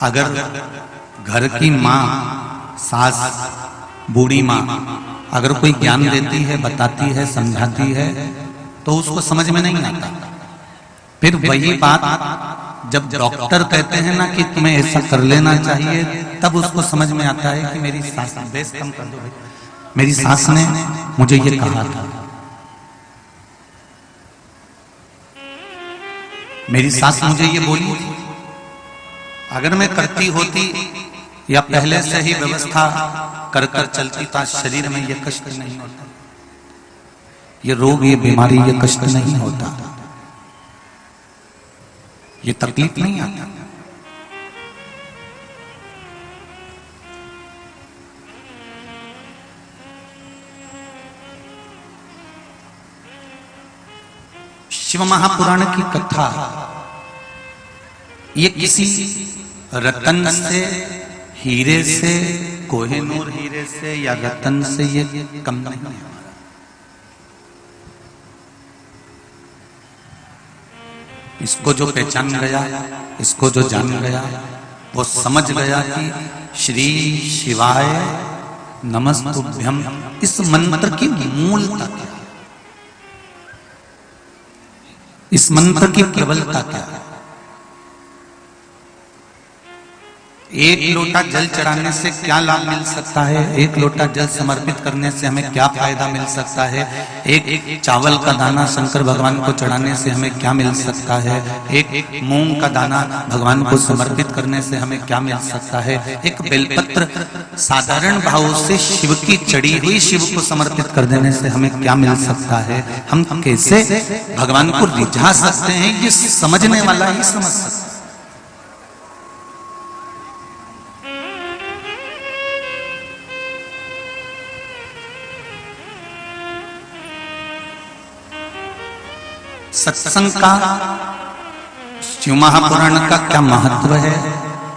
अगर घर की माँ, सास, बूढ़ी माँ अगर कोई ज्ञान देती है, बताती है, समझाती है तो उसको समझ में नहीं आता। फिर वही बात जब डॉक्टर कहते हैं ना कि तुम्हें ऐसा कर लेना चाहिए, तब उसको समझ में आता है कि मेरी सास, बेस कम कर दो भाई, मेरी सास ने मुझे ये कहा था, मेरी सास मुझे ये बोली थी। अगर मैं करती होती या पहले से ही व्यवस्था कर कर चलती तो शरीर में ये कष्ट नहीं होता, ये रोग, ये बीमारी, ये कष्ट नहीं होता, ये तकलीफ नहीं आता। शिव महापुराण की कथा ये किसी रतन से, हीरे से, कोहिनूर हीरे से या रतन से ये कम नहीं है। इसको जो पहचान गया, इसको जो जान गया, वो समझ गया कि श्री शिवाय नमस्तुभ्यम इस मंत्र की मूलता क्या है, इस मंत्र की प्रबलता क्या है। एक लोटा जल चढ़ाने से क्या लाभ मिल सकता है, एक लोटा जल समर्पित करने से हमें क्या फायदा मिल सकता है, एक चावल का दाना शंकर भगवान को चढ़ाने से हमें क्या मिल सकता है, एक मूंग का दाना भगवान को समर्पित करने से हमें क्या मिल सकता है, एक बेलपत्र साधारण भाव से शिव की चढ़ी हुई शिव को समर्पित कर देने से हमें क्या मिल सकता है, हम कैसे भगवान को रिझा सकते हैं, ये समझने वाला ही समझ सकता है। सत्संग का, शिव महापुराण का क्या महत्व है,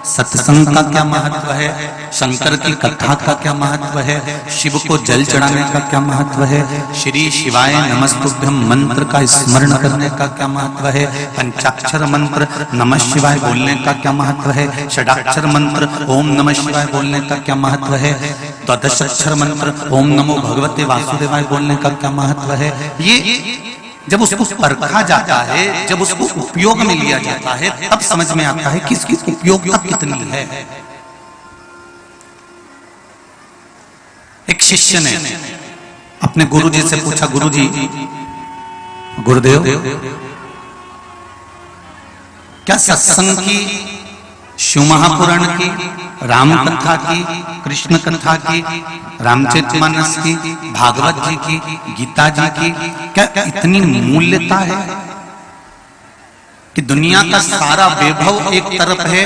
सत्संग का क्या महत्व है, शंकर की कथा का क्या महत्व है, शिव को जल चढ़ाने का क्या महत्व है, श्री शिवाय नमस्तुभ्यम मंत्र का स्मरण करने का क्या महत्व है, पंचाक्षर मंत्र नमः शिवाय बोलने का क्या महत्व है, षडाक्षर मंत्र ओम नमः शिवाय बोलने का क्या महत्व है, द्वादशाक्षर मंत्र ओम नमो भगवते वासुदेवाय बोलने का क्या महत्व है। ये जब उसको परखा जाता है, जब उसको उपयोग में लिया जाता है, तब समझ में आता है कि इसकी उपयोगिता कितनी है। एक शिष्य ने अपने गुरुजी से पूछा, गुरुजी, गुरुदेव, क्या सत्संग की, शिव महापुराण की, राम कथा की, कृष्ण कथा की, रामचरितमानस की, भागवत जी की, गीता जी की क्या इतनी मूल्यता है कि दुनिया का सारा वैभव एक तरफ है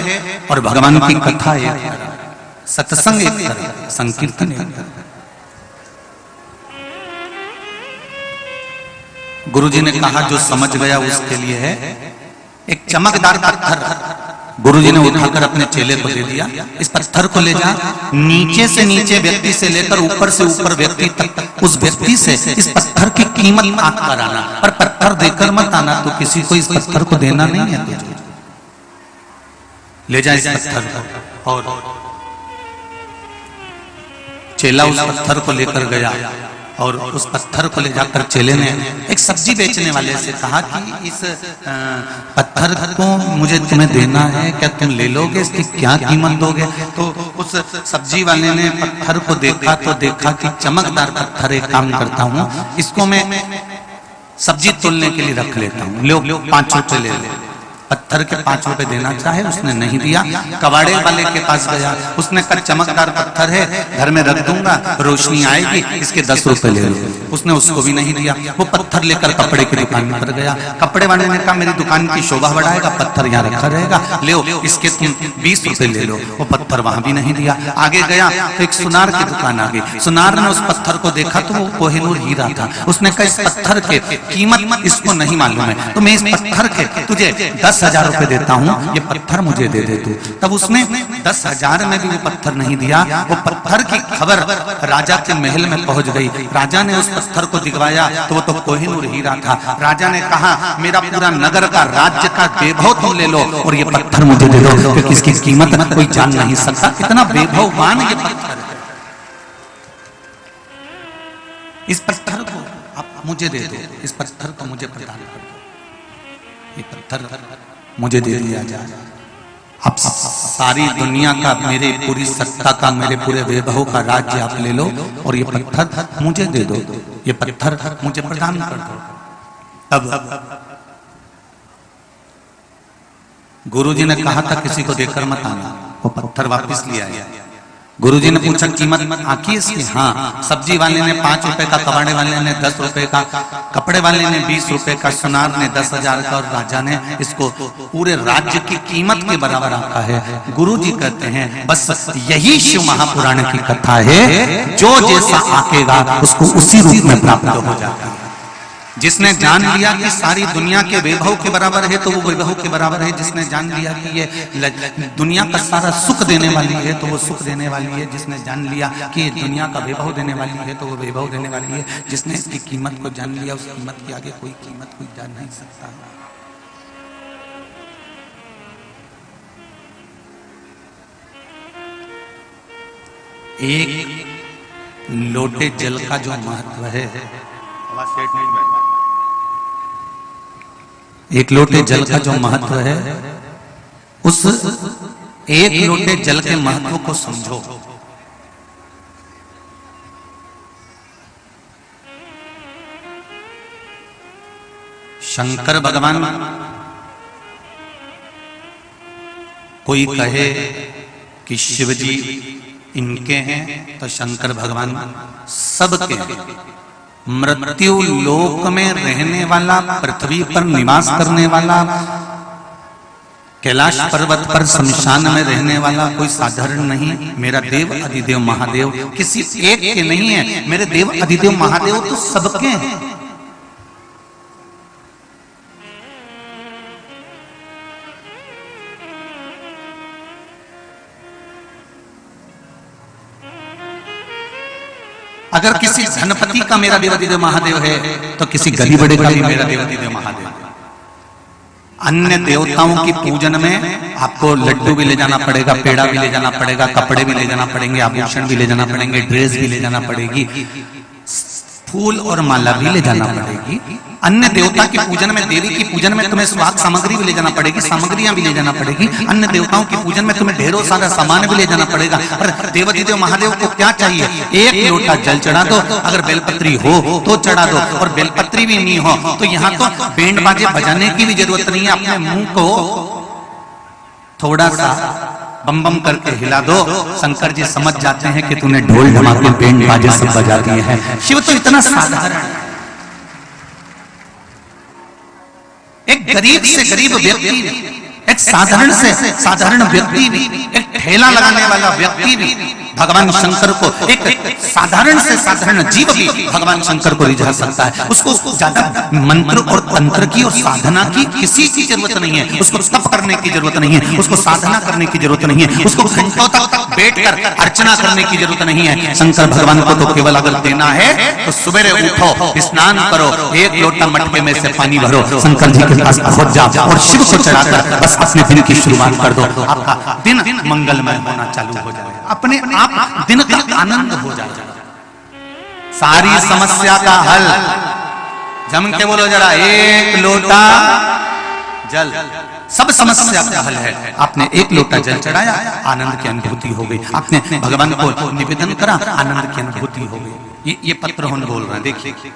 और भगवान की कथा एक तरफ, सत्संग एक तरफ, संकीर्तन एक तरफ। गुरुजी ने कहा जो समझ गया उसके लिए है। एक चमकदार पत्थर गुरुजी ने उठाकर अपने चेले को दे दिया, इस पत्थर को ले जा, नीचे से नीचे व्यक्ति से लेकर ऊपर से ऊपर व्यक्ति तक, उस व्यक्ति से इस पत्थर की कीमत आंक कर आना, पर पत्थर देकर मत आना, तो किसी को इस पत्थर को देना नहीं है तुझे। ले जा इस पत्थर को। और चेला उस पत्थर को लेकर गया और उस पत्थर को ले जाकर चेले ने एक सब्जी बेचने वाले से कहा कि इस पत्थर को मुझे तुम्हें देना है, क्या तुम ले लोगे, इसकी क्या कीमत दोगे। तो उस सब्जी वाले ने पत्थर को देखा तो देखा कि चमकदार पत्थर, एक काम करता हूँ, इसको मैं सब्जी तोलने के लिए रख लेता हूँ, लो 5 रुपए ले ले। पत्थर के 5 रुपए देना चाहे, उसने नहीं दिया। कबाड़े वाले के पास गया, उसने कहा चमकदार पत्थर है, घर में रख दूंगा, रोशनी आएगी, इसके 10 रुपए ले लो। उसने उसको भी नहीं दिया। वो पत्थर लेकर कपड़े की दुकान पर गया। कपड़े वाले ने कहा मेरी दुकान की शोभा बढ़ाएगा, पत्थर यहाँ रखा रहेगा, ले इसके तुम 20 रुपए ले लो। वो पत्थर वहां भी नहीं दिया। आगे गया तो एक सुनार की दुकान आ गई। सुनार ने उस पत्थर को देखा तो वो कोहिनूर हीरा था। उसने कहा इस पत्थर के कीमत इसको नहीं मालूम है, तो मैं इस पत्थर के तुझे 10,000 10,000 रुपए देता हूं, ये पत्थर मुझे दे दे तू। तब उसने 10,000 में भी वो पत्थर नहीं दिया। वो पत्थर की खबर राजा के महल में पहुंच गई। राजा ने उस पत्थर को दिखवाया तो वो तो कोहिनूर हीरा था। राजा ने कहा मेरा पूरा नगर का राज्य का वैभव तुम ले लो और ये पत्थर मुझे दे दो, क्योंकि इसकी कीमत कोई जान नहीं सकता, इतना वैभववान ये पत्थर है। इस पत्थर को आप मुझे दे दो, इस पत्थर को मुझे प्रदान कर दो। ये पत्थर मुझे दे दिया जाए। अब सारी दुनिया का, मेरे पूरी सत्ता का, मेरे पूरे वैभव का राज्य आप ले लो और ये पत्थर मुझे दे दो, ये पत्थर मुझे प्रदान कर दो। अब गुरुजी ने कहा था किसी को देकर मत आना, वो पत्थर वापस ले आया। गुरुजी ने पूछा कीमत आकी इसकी? हाँ। सब्जी वाले ने 5 रुपए का, कबाड़े वाले ने 10 रुपए का, कपड़े वाले ने 20 रुपए का, सुनार ने 10,000 का और राजा ने इसको पूरे राज्य की कीमत के बराबर आका है। गुरुजी कहते हैं बस यही शिव महापुराण की कथा है, जो जैसा आकेगा उसको उसी रूप में प्राप्त हो जाता है। जिसने जान लिया कि सारी दुनिया के वैभव के बराबर है तो वो वैभव के बराबर है। जिसने जान लिया कि ये दुनिया का सारा सुख देने वाली है तो वो सुख देने वाली है। जिसने जान लिया कि ये दुनिया का वैभव देने वाली है तो वो वैभव देने वाली है। जिसने इसकी कीमत को जान लिया, उस कीमत के आगे कोई कीमत कोई जान नहीं सकता। एक लोटे जल का जो महत्व है, एक लोटे जल का जो महत्व है, उस एक लोटे जल के महत्व को समझो। शंकर भगवान, कोई कहे कि शिव जी इनके हैं तो शंकर भगवान सबके हैं। मृत्यु लोक में रहने वाला, पृथ्वी पर निवास करने वाला, कैलाश पर्वत पर शमशान में रहने वाला कोई साधारण नहीं। मेरा देव अधिदेव महादेव किसी एक के नहीं है। मेरे देव अधिदेव महादेव तो सबके हैं। अगर किसी धनपति का मेरा देवाधिदेव महादेव है तो किसी गली बड़े का भी मेरा देवाधिदेव महादेव। अन्य देवताओं की पूजन में आपको लड्डू भी ले जाना पड़ेगा, पेड़ा भी ले जाना पड़ेगा, कपड़े भी ले जाना पड़ेंगे, आभूषण भी ले जाना पड़ेंगे, ड्रेस भी ले जाना पड़ेगी, फूल और माला भी ले जाना पड़ेगी। अन्य देवता की पूजन में, देवी की पूजन में तुम्हें स्वाद सामग्री भी ले जाना पड़ेगी, सामग्रियां भी ले जाना पड़ेगी। अन्य देवताओं की पूजन में तुम्हें ढेरों सारा सामान भी ले जाना पड़ेगा। पर देवाधिदेव महादेव को क्या चाहिए? एक लोटा जल चढ़ा दो। अगर बेलपत्री हो तो चढ़ा दो, और बेलपत्री भी नहीं हो तो यहाँ तो बैंड बाजे बजाने की भी जरूरत नहीं है। अपने मुंह को थोड़ा सा बम बम करके हिला दो, शंकर जी समझ जाते हैं कि तूने ढोल धमाके बैंड बाजे सब बजा दिए हैं। शिव तो इतना साधारण है। एक गरीब से गरीब व्यक्ति भी, एक साधारण से साधारण व्यक्ति भी, एक ठेला लगाने वाला व्यक्ति भी भगवान शंकर को, एक साधारण से साधारण जीव भी भगवान शंकर को रिझा सकता है। उसको ज्यादा मंत्र और तंत्र की और साधना की किसी की जरूरत नहीं है। उसको तप करने की जरूरत नहीं है, उसको साधना करने की जरूरत नहीं है, उसको घंटों तक बैठकर अर्चना करने की जरूरत नहीं है। शंकर भगवान को तो केवल अगर देना है तो सवेरे उठो, स्नान करो, एक लोटा मटके में से पानी भरो, शंकर जी के पास पहुंच जाओ और शिव को चढ़ाकर बस अपने दिन की शुरुआत कर दो। आपका दिन मंगलमय होना चालू हो जाएगा, अपने आप दिन का आनंद हो जाएगा। सारी समस्या का हल, जम के बोलो जरा, एक लोटा जल सब समस्या का हल है। आपने एक लोटा जल चढ़ाया, आनंद की अनुभूति हो गई। आपने भगवान को निवेदन करा, आनंद की अनुभूति हो गई। ये पत्रहोन बोल रहे हैं, देखिए।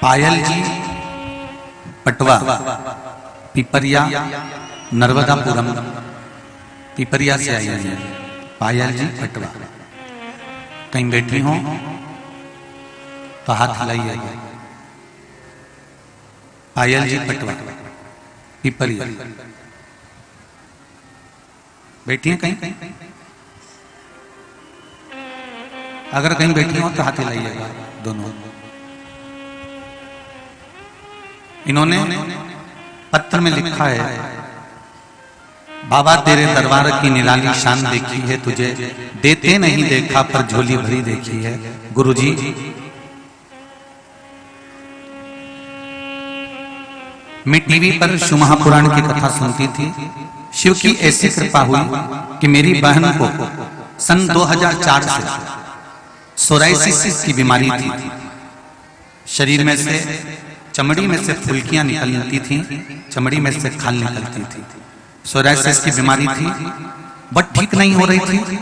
पायल जी पटवा पिपरिया नर्मदापुरम पिपरिया से आई है पायल जी पटवा। कहीं बैठी हो तो हाथ हिलाइए। पायल जी पटवा पिपरिया बैठी हैं कहीं? अगर कहीं बैठी हो तो हाथ हिलाइएगा दोनों। इन्होंने पत्र में लिखा है, बाबा तेरे दरबार की निराली शान देखी है तुझे, देते नहीं देखा पर झोली भरी देखी है। गुरुजी मैं टीवी पर शिव महापुराण की कथा सुनती थी। शिव की ऐसी कृपा हुई कि मेरी बहन को सन 2004 से सोराइसिस की बीमारी थी। शरीर में से चमड़ी में से फुल्कियां निकलती थी, चमड़ी में से खाल निकलती थी। सोराइसिस की बीमारी थी, बट ठीक नहीं हो रही थी।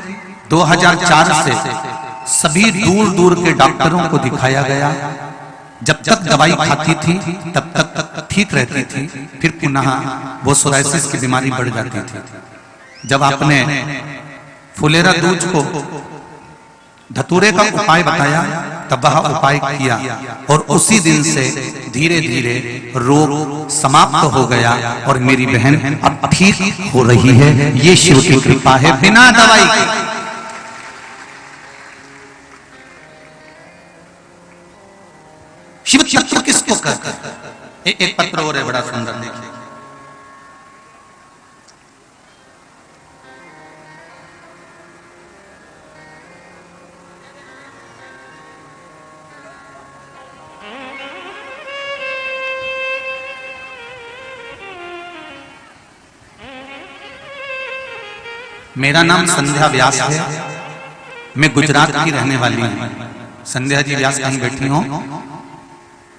2004 से सभी दूर दूर के डॉक्टरों को दिखाया गया। जब तक दवाई खाती थी तब तक ठीक रहती थी, फिर पुनः वो सोराइसिस की बीमारी बढ़ जाती थी। जब आपने फुलेरा दूज को धतूरे का उपाय बताया तब वह उपाय किया और उसी दिन से धीरे धीरे रोग समाप्त हो गया और मेरी बहन अब ठीक हो रही है। ये शिव की कृपा है बिना दवाई के। शिव तत्व किसको कहते हैं? एक पत्र और है बड़ा सुंदर, देखिए। मेरा नाम संध्या व्यास है, मैं गुजरात की रहने वाली हूं। संध्या जी व्यास कहीं बैठी हो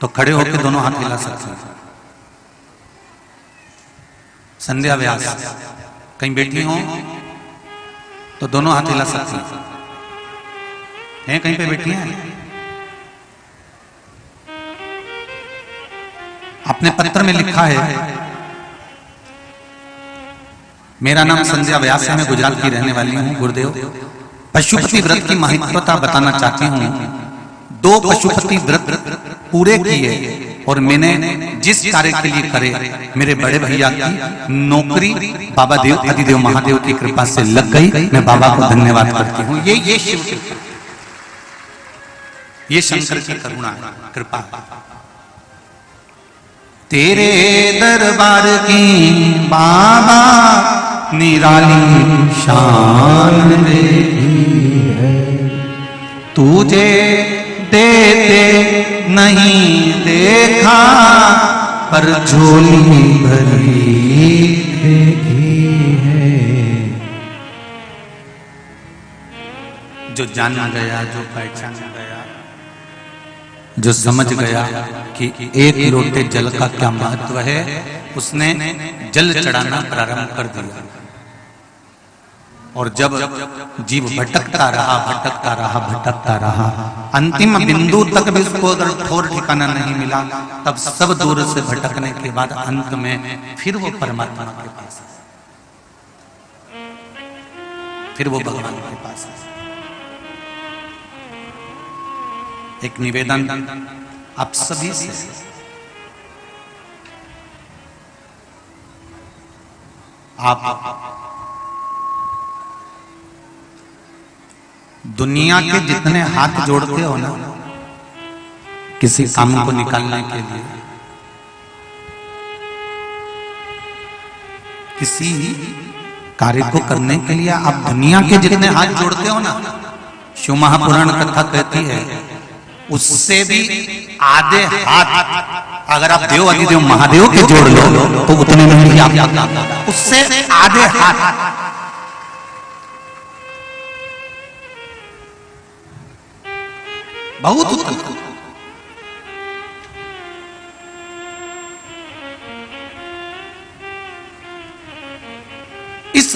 तो खड़े होकर दोनों हाथ हिला सकते हैं। संध्या व्यास कहीं बैठी हो तो दोनों हाथ हिला सकते हैं। कहीं पे बैठी हैं? आपने पत्र में लिखा है, मेरा नाम संध्या व्यास है, मैं गुजरात की रहने वाली हूँ। गुरुदेव, पशुपति व्रत की महत्वता बताना चाहती हूँ। 2 पशुपति व्रत पूरे किए और मैंने जिस कार्य के लिए करे, मेरे बड़े भैया की नौकरी बाबा देव अधिदेव महादेव की कृपा से लग गई। मैं बाबा को धन्यवाद करती हूँ। ये शिव की, ये शंकर की करुणा कृपा। तेरे दरबार की बाबा निराली शान देखी है, तुझे देते नहीं देखा पर झोली भरी देखी है। जो जान गया, जो पहचान गया, जो समझ गया कि एक लोटे जल का क्या महत्व है, उसने जल चढ़ाना प्रारंभ कर दिया। और जब जीव भटकता रहा, अंतिम बिंदु तक भी उसको अगर ठोर ठिकाना नहीं मिला, तब सब दूर से भटकने के बाद अंत में फिर वो परमात्मा के पास, फिर वो भगवान के पास। एक निवेदन आप सभी से, आप दुनिया के जितने हाथ जोड़ते हो ना किसी काम को निकालने के लिए, किसी कार्य को करने के लिए, आप दुनिया के जितने हाथ जोड़ते हो ना, शिव महापुराण कथा कहती है उससे भी आधे हाथ अगर आप देव अधिदेव महादेव के जोड़ लो तो उतने में ही आप, उससे आधे हाथ बहुत उत्तम। इस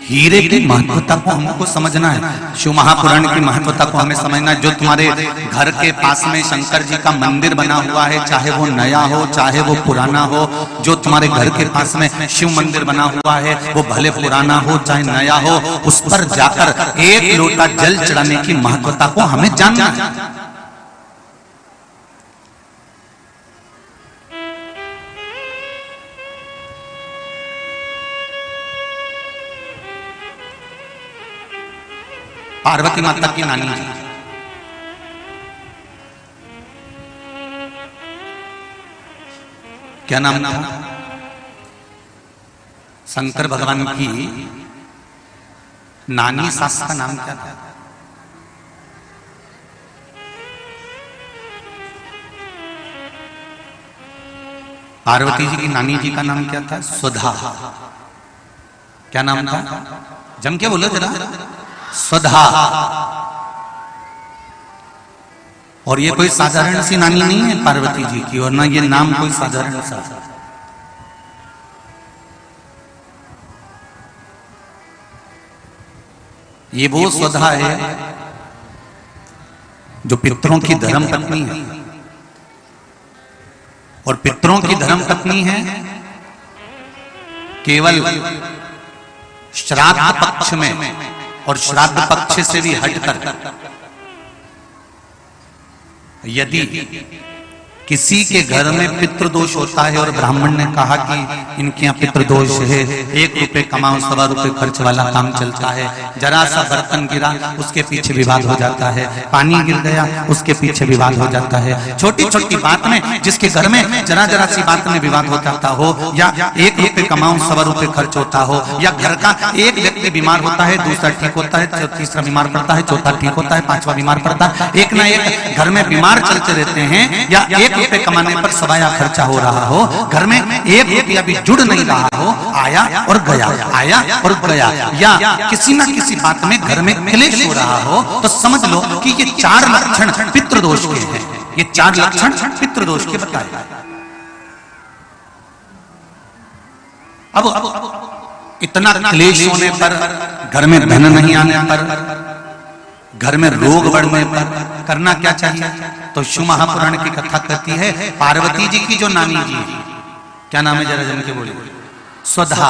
हीरे की महत्वता को हमको समझना है, शिव महापुराण की महत्वता को हमें समझना है। जो तुम्हारे घर के पास में शंकर जी का मंदिर बना हुआ है, चाहे वो नया हो चाहे वो पुराना हो, जो तुम्हारे घर के पास में शिव मंदिर बना हुआ है वो भले पुराना हो चाहे नया हो, उस पर जाकर एक लोटा जल चढ़ाने की महत्वता को हमें जानना है। पार्वती माता की नानी जी क्या नाम था? शंकर भगवान की नानी सास का नाम क्या था? पार्वती जी की नानी जी का नाम क्या था? सुधा। क्या नाम था? जम के बोलो जरा। सुधा। और ये कोई साधारण सी नानी नहीं है पार्वती जी की, और ना ये नाम कोई साधारण सा। ये वो सुधा है जो पितरों की धर्म पत्नी है, और पितरों की धर्म पत्नी है केवल श्राद्ध पक्ष में, और श्राद्ध पक्ष से भी हटकर यदि किसी के घर में पितृदोष होता है और ब्राह्मण ने कहा कि इनके यहाँ पितृदोष है, 1 रुपए कमाओ 1.25 रुपए खर्च वाला काम चलता है, जरा सा बर्तन गिरा उसके पीछे विवाद हो जाता है, पानी गिर गया उसके पीछे विवाद हो जाता है, छोटी छोटी बात में जिसके घर में जरा जरा सी बात में विवाद हो जाता हो, या 1 रुपए कमाओ 1.25 रुपए खर्च होता हो, या घर का एक व्यक्ति बीमार होता है, दूसरा ठीक होता है, तीसरा बीमार पड़ता है, चौथा ठीक होता है, 5वां बीमार पड़ता है, एक ना एक घर में बीमार चलते रहते हैं, या 1 रुपए कमाने पर सवाया खर्चा हो रहा हो, घर में 1 रुपया भी जुड़ नहीं रहा हो, आया और गया, आया और गया, या किसी ना किसी बात में घर में क्लेश हो रहा हो, तो समझ लो कि ये 4 लक्षण पितृदोष के हैं। ये 4 लक्षण पितृदोष के बताए। अब इतना क्लेश होने पर, घर में धन नहीं आने पर, घर में रोग बढ़ने पर करना क्या चाहिए? तो शिव महापुराण की कथा कहती है पार्वती जी की जो नानी जी है, क्या नाम है जरा जम के बोलिए? सुधा।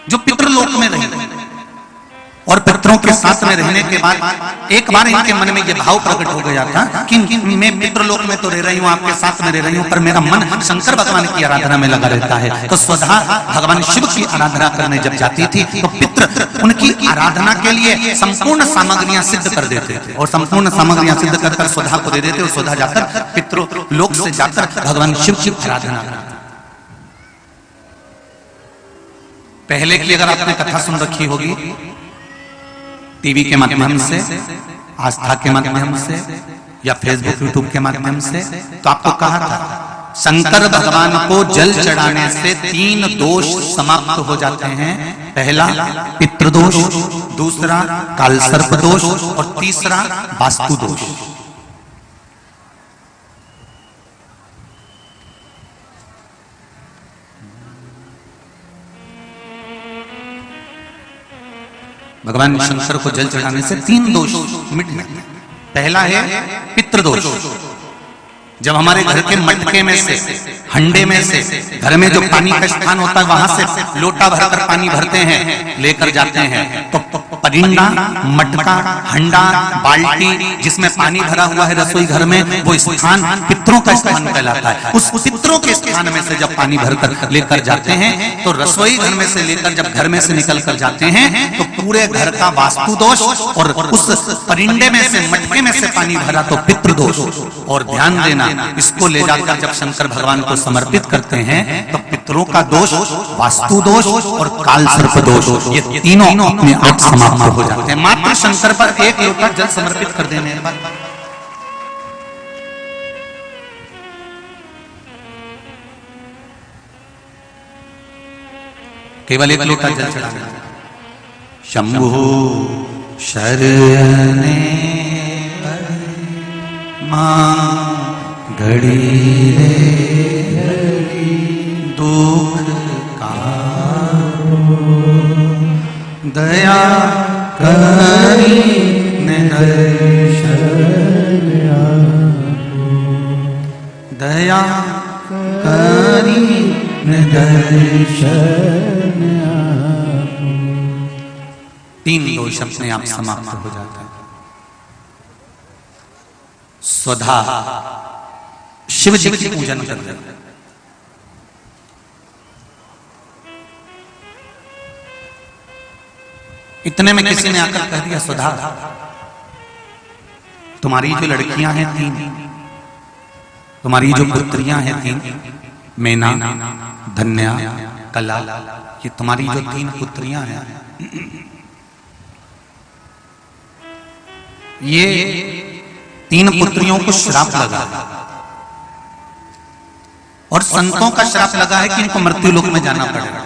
जो पितृलोक में रही और पितरों के साथ में रहने के बाद एक बार इनके मन में यह भाव प्रकट हो गया था कि मैं पितृलोक में तो रह रही हूँ, आपके साथ में रह रही हूँ, पर मेरा मन शंकर भगवान की आराधना में लगा रहता है। तो सुधा भगवान शिव की आराधना करने जब जाती थी तो पितृ उनकी आराधना के लिए संपूर्ण सामग्रियां सिद्ध कर देते थे, और संपूर्ण सामग्रियां सिद्ध कर सुधा को दे देते, और सुधा जाकर पितृलोक से जाकर भगवान शिव की आराधना करते। पहले की अगर आपने कथा सुन रखी होगी टीवी के माध्यम से, आस्था के माध्यम से, या फेसबुक यूट्यूब के माध्यम से, तो आपको कहा था शंकर भगवान को जल चढ़ाने से 3 दोष समाप्त हो जाते हैं। पहला पितृदोष, दूसरा कालसर्प दोष, और तीसरा वास्तु दोष। भगवान शंकर को जल चढ़ाने से 3 दोष मिट जाते हैं। पहला है पितृदोष। जब हमारे घर के मटके में से, हंडे में से, घर में जो पानी का स्थान होता है वहां से लोटा भरकर पानी भरते हैं, लेकर जाते हैं, तो परिंदा, मटका, हंडा, बाल्टी जिसमें पानी भरा हुआ है रसोई घर में, वो स्थान पितरों का स्थान कहलाता है। उस पितरों के स्थान में से जब पानी भरकर लेकर जाते हैं, तो रसोई घर में से लेकर जब घर में से निकल कर जाते हैं तो पूरे घर का वास्तु दोष, और उस परिंदे में से, मटके में से पानी भरा तो पितृदोष। और ध्यान देना, इसको ले जाकर जब शंकर भगवान को समर्पित करते हैं तो पितरों का दोष, वास्तु दोष और काल सर्प दोष, ये तीनों अपने आप समाप्त हो जाते हैं मात्र शंकर पर 1 लोटा जल समर्पित कर देने के बाद। केवल 1 लोटा जल चढ़ाना। शंभु शरणे मां घड़ी रे दया करी दया करी तीन दोष अपने आप समाप्त हो जाते हैं। स्वधा शिव जी की पूजन कर रहे हैं। इतने में किसी ने आकर कह दिया, सुधा तुम्हारी जो लड़कियां हैं तीन, तुम्हारी जो पुत्रियां हैं तीन, मैना, धन्या, कला, ये तुम्हारी जो तीन पुत्रियां हैं, ये तीन पुत्रियों को श्राप लगा और संतों का श्राप लगा है कि इनको मृत्यु लोक में जाना पड़ेगा।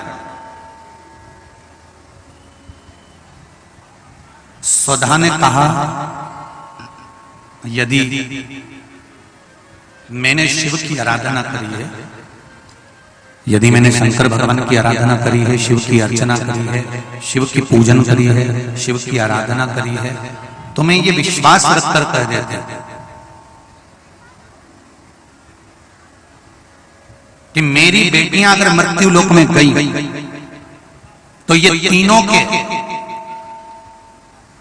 स्वधा ने कहा, यदि मैंने शिव की आराधना करी है, यदि मैंने शंकर भगवान की आराधना करी है, शिव की अर्चना करी है, शिव की पूजन करी है, शिव की आराधना करी है, तो मैं ये विश्वास रखकर कह देते हैं कि मेरी बेटियां अगर मृत्यु लोक में गई तो ये तीनों के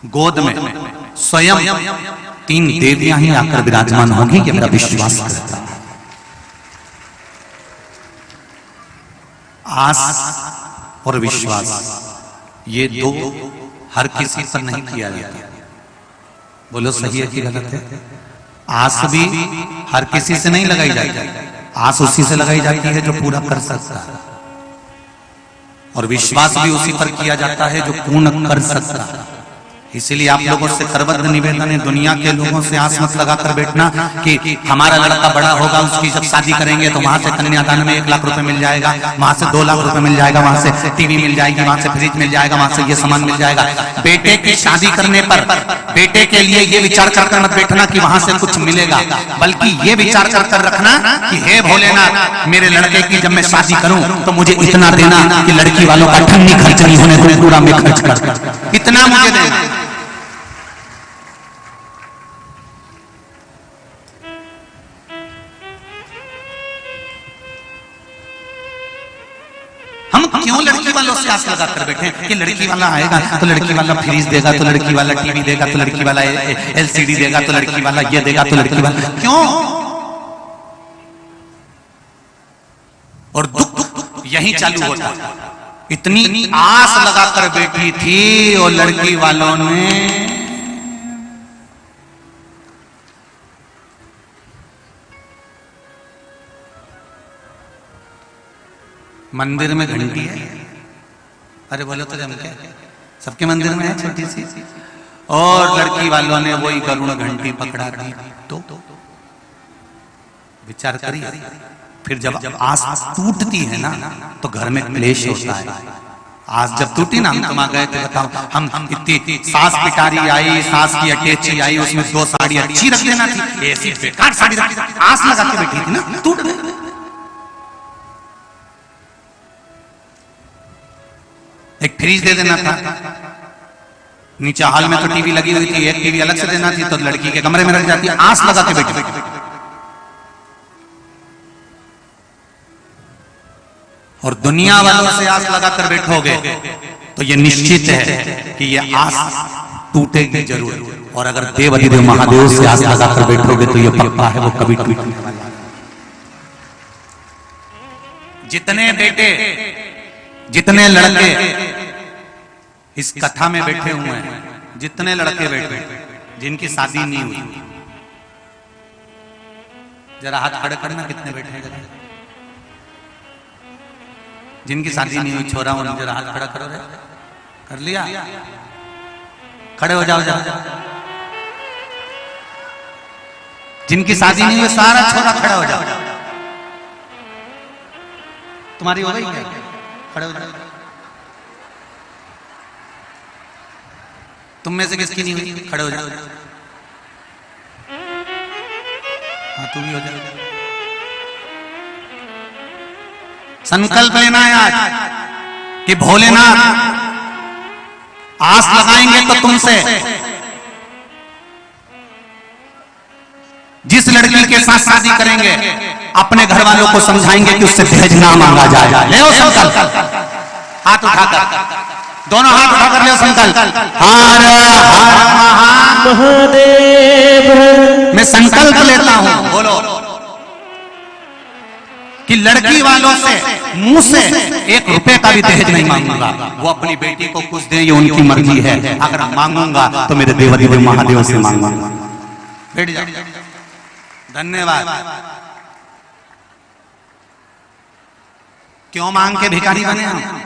गोद में स्वयं तीन देवियां ही आकर विराजमान होंगी। ये मेरा विश्वास करता है। आस और विश्वास ये दो हर किसी पर नहीं किया जाता। बोलो सही है कि गलत है? आस भी हर किसी से नहीं लगाई जाती। आस उसी से लगाई जाती है जो पूरा कर सकता है, और विश्वास भी उसी पर किया जाता है जो पूर्ण कर सकता है। इसीलिए आप लोगों से करबद्ध निवेदन है, दुनिया के लोगों से आस मत लगाकर बैठना कि हमारा लड़का बड़ा होगा, उसकी जब शादी करेंगे तो वहां से कन्यादान में 1 लाख रुपए मिल जाएगा, वहां से 2 लाख रुपए मिल जाएगा, वहां से टीवी मिल जाएगी, वहां से फ्रिज मिल जाएगा, वहां से ये सामान मिल जाएगा। बेटे की शादी करने पर बेटे के लिए ये विचार कर मत बैठना कि वहां से कुछ मिलेगा, बल्कि ये विचार कर रखना कि हे भोलेनाथ, मेरे लड़के की जब मैं शादी करूं तो मुझे इतना देना कि लड़की वालों का ठंडी खर्च नहीं होने को पूरा में खर्च कर, इतना मुझे देना। हम क्यों लड़की वालों से आस लगा कर बैठे कि लड़की वाला आएगा तो लड़की वाला फ्रिज देगा, तो लड़की वाला टीवी देगा, तो लड़की वाला एलसीडी देगा, तो लड़की वाला ये देगा, तो लड़की वाला क्यों? और दुख यहीं चालू होता। इतनी आस लगाकर बैठी थी और लड़की वालों ने मंदिर में घंटी है, अरे बोलो तो जम क्या, सबके मंदिर में है छोटी सी, और लड़की वालों ने वही गरुड़ घंटी पकड़ा दी। तो विचार करिए, फिर जब आस टूटती है ना तो घर में क्लेश होता है। आस जब टूटी ना, हम तुम आ गए थे, बताओ, हम इतनी सास पिटारी आई, सास की अटैची आई, उसमें 2 साड़ी अच्छी रख देना थी, ऐसी बेकार साड़ी रख, आस लगा के बैठी थी ना, टूट गई। एक फ्रिज दे देना था, नीचे हॉल में तो टीवी लगी हुई थी, एक टीवी अलग से देना थी तो लड़की के कमरे में रख जाती, आस लगा के बैठी। और दुनिया वालों से आस लगाकर बैठोगे तो ये निश्चित है कि ये आस टूटेगी जरूर, और अगर देव अधिदेव महादेव से आस लगाकर बैठोगे तो ये पक्का है वो कभी टूटने वाला है। जितने बेटे जितने लड़के इस कथा में बैठे हुए हैं, जितने लड़के बैठे जिनकी शादी नहीं हुई, जरा हाथ खड़े करना, कितने बैठे हैं? जिनकी शादी नहीं हुई छोरा, उन जरा हाथ खड़ा करो रे, कर लिया, खड़े हो जाओ, जाओ। जिनकी शादी नहीं हुई सारा छोरा खड़ा हो जाओ। तुम्हारी हो गई क्या? खड़े हो जाओ। तुम में से किसकी नहीं हुई? खड़े हो जाओ। हाँ, तू भी हो जाओ। संकल्प लेना है आज कि भोलेनाथ आस लगाएंगे तो तुमसे। जिस लड़की के साथ शादी करेंगे अपने घर वालों को समझाएंगे कि उससे दहेज ना मांगा जाए। ले संकल्प, हाथ उठाकर, दोनों हाथ उठाकर ले संकल्प। हर हर महादेव। मैं संकल्प लेता हूं, बोलो, कि लड़की वालों से मुंह से 1 रुपए का भी दहेज नहीं मांगूंगा। वो अपनी बेटी को कुछ दे, ये उनकी मर्जी है। अगर मांगूंगा तो मेरे देवाधिदेव महादेव से मांगूंगा। बैठ जाओ। धन्यवाद। क्यों मांग के भिखारी बने हम?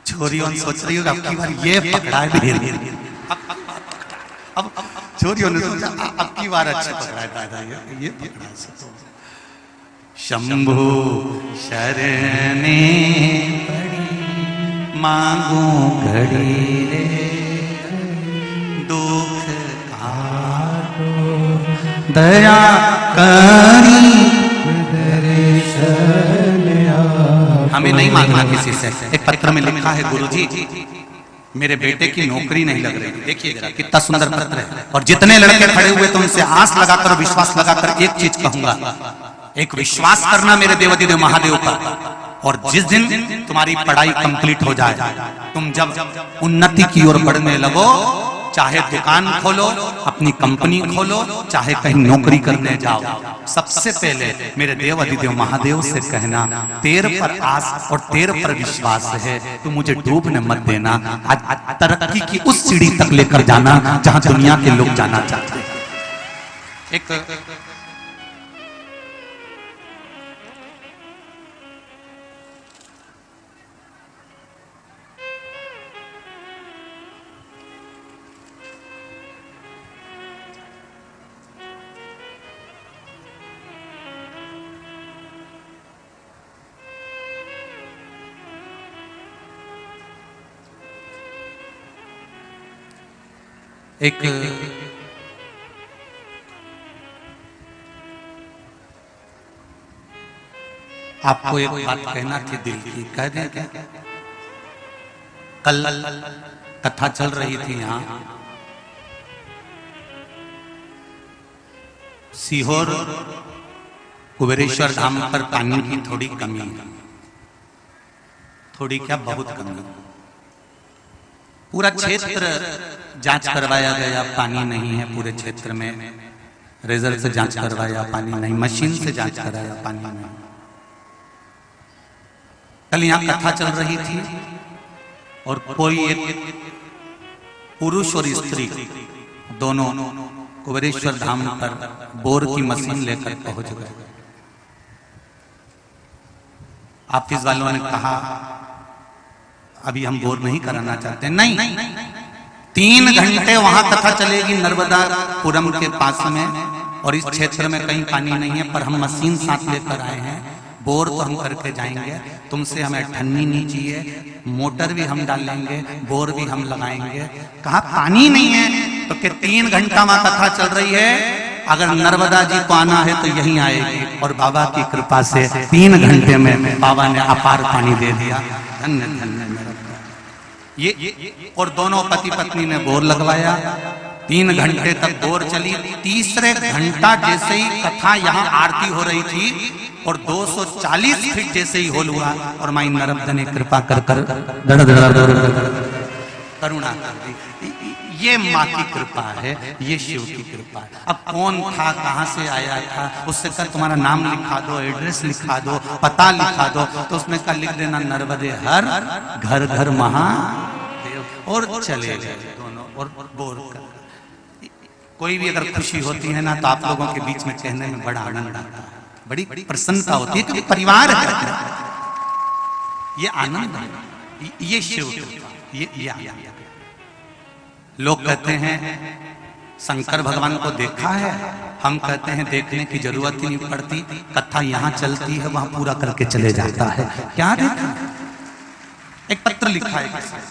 छोरियों सोच रही होगा अब की बार ये पकड़ा है। अब छोरियों ने सोचा अब की बार अच्छे पकड़ा है दादा, ये पकड़ा है। शंभु शरणे पड़ी मांगू घड़ी रे, दुख काटो दया करी। हमें नहीं मांगना किसी से। एक पत्र में लिखा है, गुरुजी मेरे बेटे की नौकरी नहीं लग रही। देखिए जरा कितना सुंदर पत्र है। और जितने लड़के खड़े हुए तो उनसे आस लगाकर, विश्वास लगाकर एक चीज कहूंगा, एक विश्वास करना मेरे देवाधिदेव महादेव पर। और जिस दिन तुम्हारी पढ़ाई कंप्लीट हो जाए, तुम जब उन्नति की ओर बढ़ने लगो, चाहे दुकान खोलो, अपनी कंपनी खोलो, चाहे कहीं नौकरी करने जाओ, सबसे पहले मेरे देवाधिदेव महादेव से कहना, तेरे पर आस और तेरे पर विश्वास है, तू मुझे डूबने मत देना। आज तरक्की की उस सीढ़ी तक लेकर जाना जहां दुनिया के लोग जाना चाहते हैं। एक आपको एक बात कहना थी दिल की, कह दें क्या? कल कथा चल रही थी यहाँ सीहोर कुबेरेश्वर धाम पर पानी की थोड़ी कमी है। थोड़ी क्या, बहुत कमी। पूरा क्षेत्र जांच करवाया गया, पानी नहीं है पूरे क्षेत्र में। रेजर से जांच करवाया, पानी नहीं। मशीन से जांच कराया, पानी नहीं। कल यहाँ कथा चल रही थी और कोई एक पुरुष और स्त्री दोनों कुबेरेश्वर धाम पर बोर की मशीन लेकर पहुंच गए। ऑफिस वालों ने कहा अभी हम बोर नहीं कराना चाहते। नहीं, 3 घंटे वहां कथा चलेगी नर्मदापुरम के पास में, और इस क्षेत्र में कहीं पानी नहीं है, पर हम मशीन साथ लेकर आए हैं, बोर तो हम करके जाएंगे। तुमसे हमें ठन्नी नहीं चाहिए, मोटर भी हम डालेंगे, बोर भी हम लगाएंगे। कहा पानी नहीं है तो कि 3 घंटा वहां कथा चल रही है, अगर नर्मदा जी को आना है तो यहीं आएगी। और बाबा की कृपा से 3 घंटे में बाबा ने अपार पानी दे दिया। धन्य धन्य मेरा ये। और दोनों पति पत्नी ने बोर लगवाया, 3 घंटे तक बोर चली। तीसरे घंटा जैसे ही कथा यहाँ आरती हो रही थी और 240 फीट जैसे ही होल हुआ, और माई नर्मदा ने कृपा कर करुणा कर दी। ये माँ की कृपा है, ये शिव की कृपा है। अब कौन था, कहाँ से आया था, उससे कल तुम्हारा नाम लिखा दो, एड्रेस लिखा दो, पता लिखा दो, तो उसमें कल लिख देना नर्मदे हर घर घर महादेव, और चले गए दोनों। और बोर कर, कोई भी अगर खुशी होती है ना, तो आप लोगों के बीच में कहने में बड़ा आनंद आता है, बड़ी प्रसन्नता होती है, क्योंकि परिवार है। ये आनंद है, ये शिव ये लोग कहते हैं शंकर भगवान को देखा है, हम कहते हैं देखने की जरूरत ही नहीं पड़ती, कथा यहाँ चलती है वहां पूरा करके चले जाता है। क्या देखा? एक पत्र लिखा है किसी ने,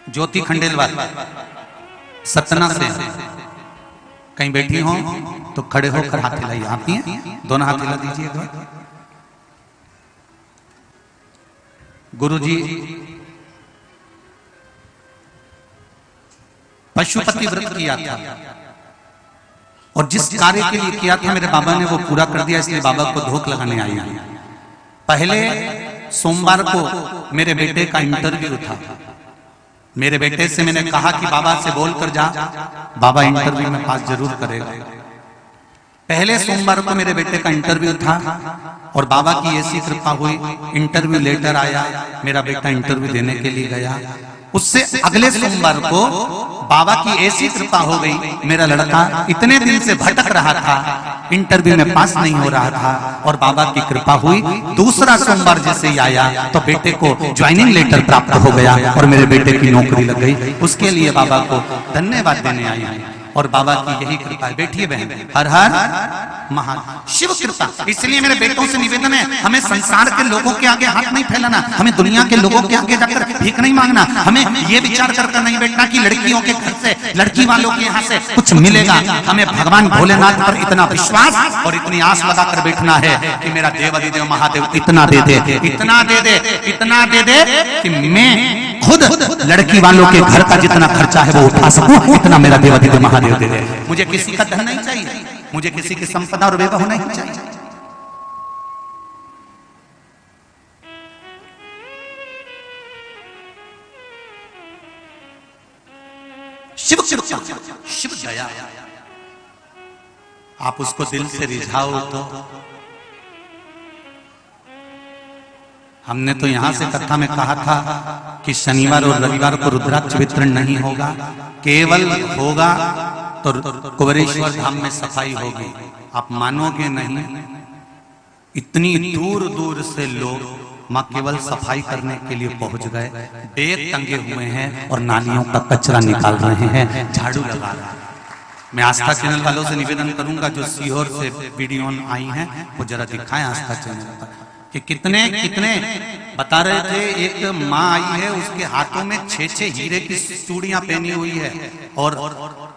ज्योति खंडेलवाल सतना से, कहीं बैठी हो तो खड़े होकर हाथ हिलाइए। आप ही हैं? दोनों हाथ हिला दीजिए एक बार। गुरुजी पशुपति व्रत किया था और जिस कार्य के लिए किया था मेरे बाबा ने वो पूरा कर दिया, इसलिए बाबा को धोख लगाने आई। पहले सोमवार को मेरे बेटे का इंटरव्यू था। मेरे बेटे से मैंने कहा कि बाबा से बोल कर जा, बाबा इंटरव्यू में पास जरूर करेगा। पहले सोमवार को मेरे बेटे का इंटरव्यू था और बाबा की ऐसी कृपा हुई, इंटरव्यू लेटर आया, मेरा बेटा इंटरव्यू देने के लिए गया। उससे अगले सोमवार को बाबा की ऐसी कृपा हो गई, मेरा लड़का इतने दिन से भटक रहा था, इंटरव्यू में पास नहीं हो रहा था और बाबा की कृपा हुई। दूसरा सोमवार जैसे ही आया तो बेटे को ज्वाइनिंग लेटर प्राप्त हो गया और मेरे बेटे की नौकरी लग गई। उसके लिए बाबा को धन्यवाद देने आई हूं और बाबा की यही कृपा है। बैठिए बहन, हर हर महाशिव कृपा। इसलिए मेरे बेटों से निवेदन है, हमें संसार के लोगों के आगे हाथ नहीं फैलाना, हमें दुनिया के लोगों के आगे जाकर भीख नहीं मांगना, हमें ये विचार कर नहीं बैठना कि लड़कियों के घर से, लड़की वालों के यहाँ से कुछ मिलेगा। हमें भगवान भोलेनाथ पर इतना विश्वास और इतनी आस लगाकर बैठना है कि मेरा देवाधिदेव महादेव इतना दे दे, इतना दे दे, इतना दे दे कि मैं खुद लड़की वालों के घर का जितना खर्चा है वो उठा सकूं, इतना मेरा देवाधिदेव महादेव दे दे। मुझे किसी का धन नहीं चाहिए, मुझे किसी की संपदा और वैभव नहीं चाहिए। शिव कृपा, शिव दया, आप उसको दिल से रिझाओ तो। हमने तो यहां से कथा में कहा था कि शनिवार और रविवार को रुद्राक्ष वितरण नहीं होगा, केवल होगा तो कुबेरेश्वर धाम में सफाई होगी। आप मानोगे नहीं, इतनी दूर दूर से लोग मां केवल सफाई करने के लिए पहुंच गए, बैग टंगे हुए हैं और नालियों का कचरा निकाल रहे हैं, झाड़ू लगा रहे हैं। मैं आस्था चैनल वालों से निवेदन करूंगा जो सीहोर से वीडियो आई हैं वो जरा दिखाएं आस्था चैनल पर कि कितने कितने बता रहे थे। एक माँ आई है, उसके हाथों में 6 हीरे की चूड़ियां पहनी हुई है और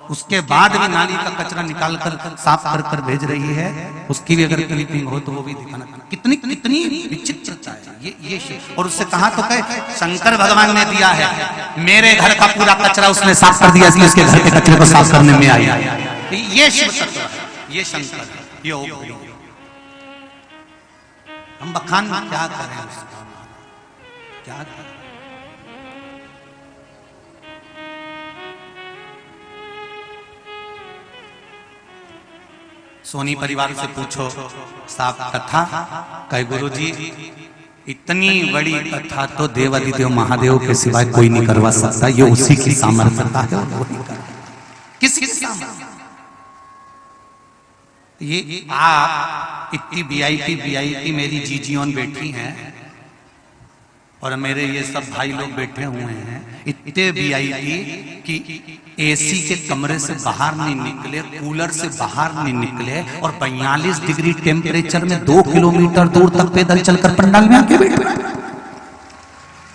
उसके बाद भी नाली का कचरा निकाल कर साफ कर कर भेज रही है। उसकी भी अगर क्लिपिंग हो तो वो भी दिखाना। कितनी कितनी विचित्रता है ये। और उससे कहा तो कहे शंकर भगवान ने दिया है, मेरे घर का पूरा कचरा उसने साफ कर दिया, इसलिए उसके घर के कचरे को साफ करने में आई। ये शिव तत्व है, ये शंकर, ये ओम। हम बखान क्या करें उसका, क्या करें? सोनी परिवार से पूछो साफ कथा, कहे गुरुजी इतनी बड़ी कथा तो देवाधिदेव महादेव के सिवाय कोई नहीं करवा सकता, ये उसी की सामर्थ्यता है। किसकी सामर्थ्य? ये आप इतनी वीआईपी मेरी जीजीओन बैठी हैं और मेरे ये सब भाई लोग बैठे हुए हैं, इतने वीआईपी कि एसी के कमरे से बाहर नहीं निकले, कूलर से बाहर नहीं निकले और 42 डिग्री टेम्परेचर में 2 किलोमीटर दूर तक पैदल चलकर पंडाल में आके बैठे।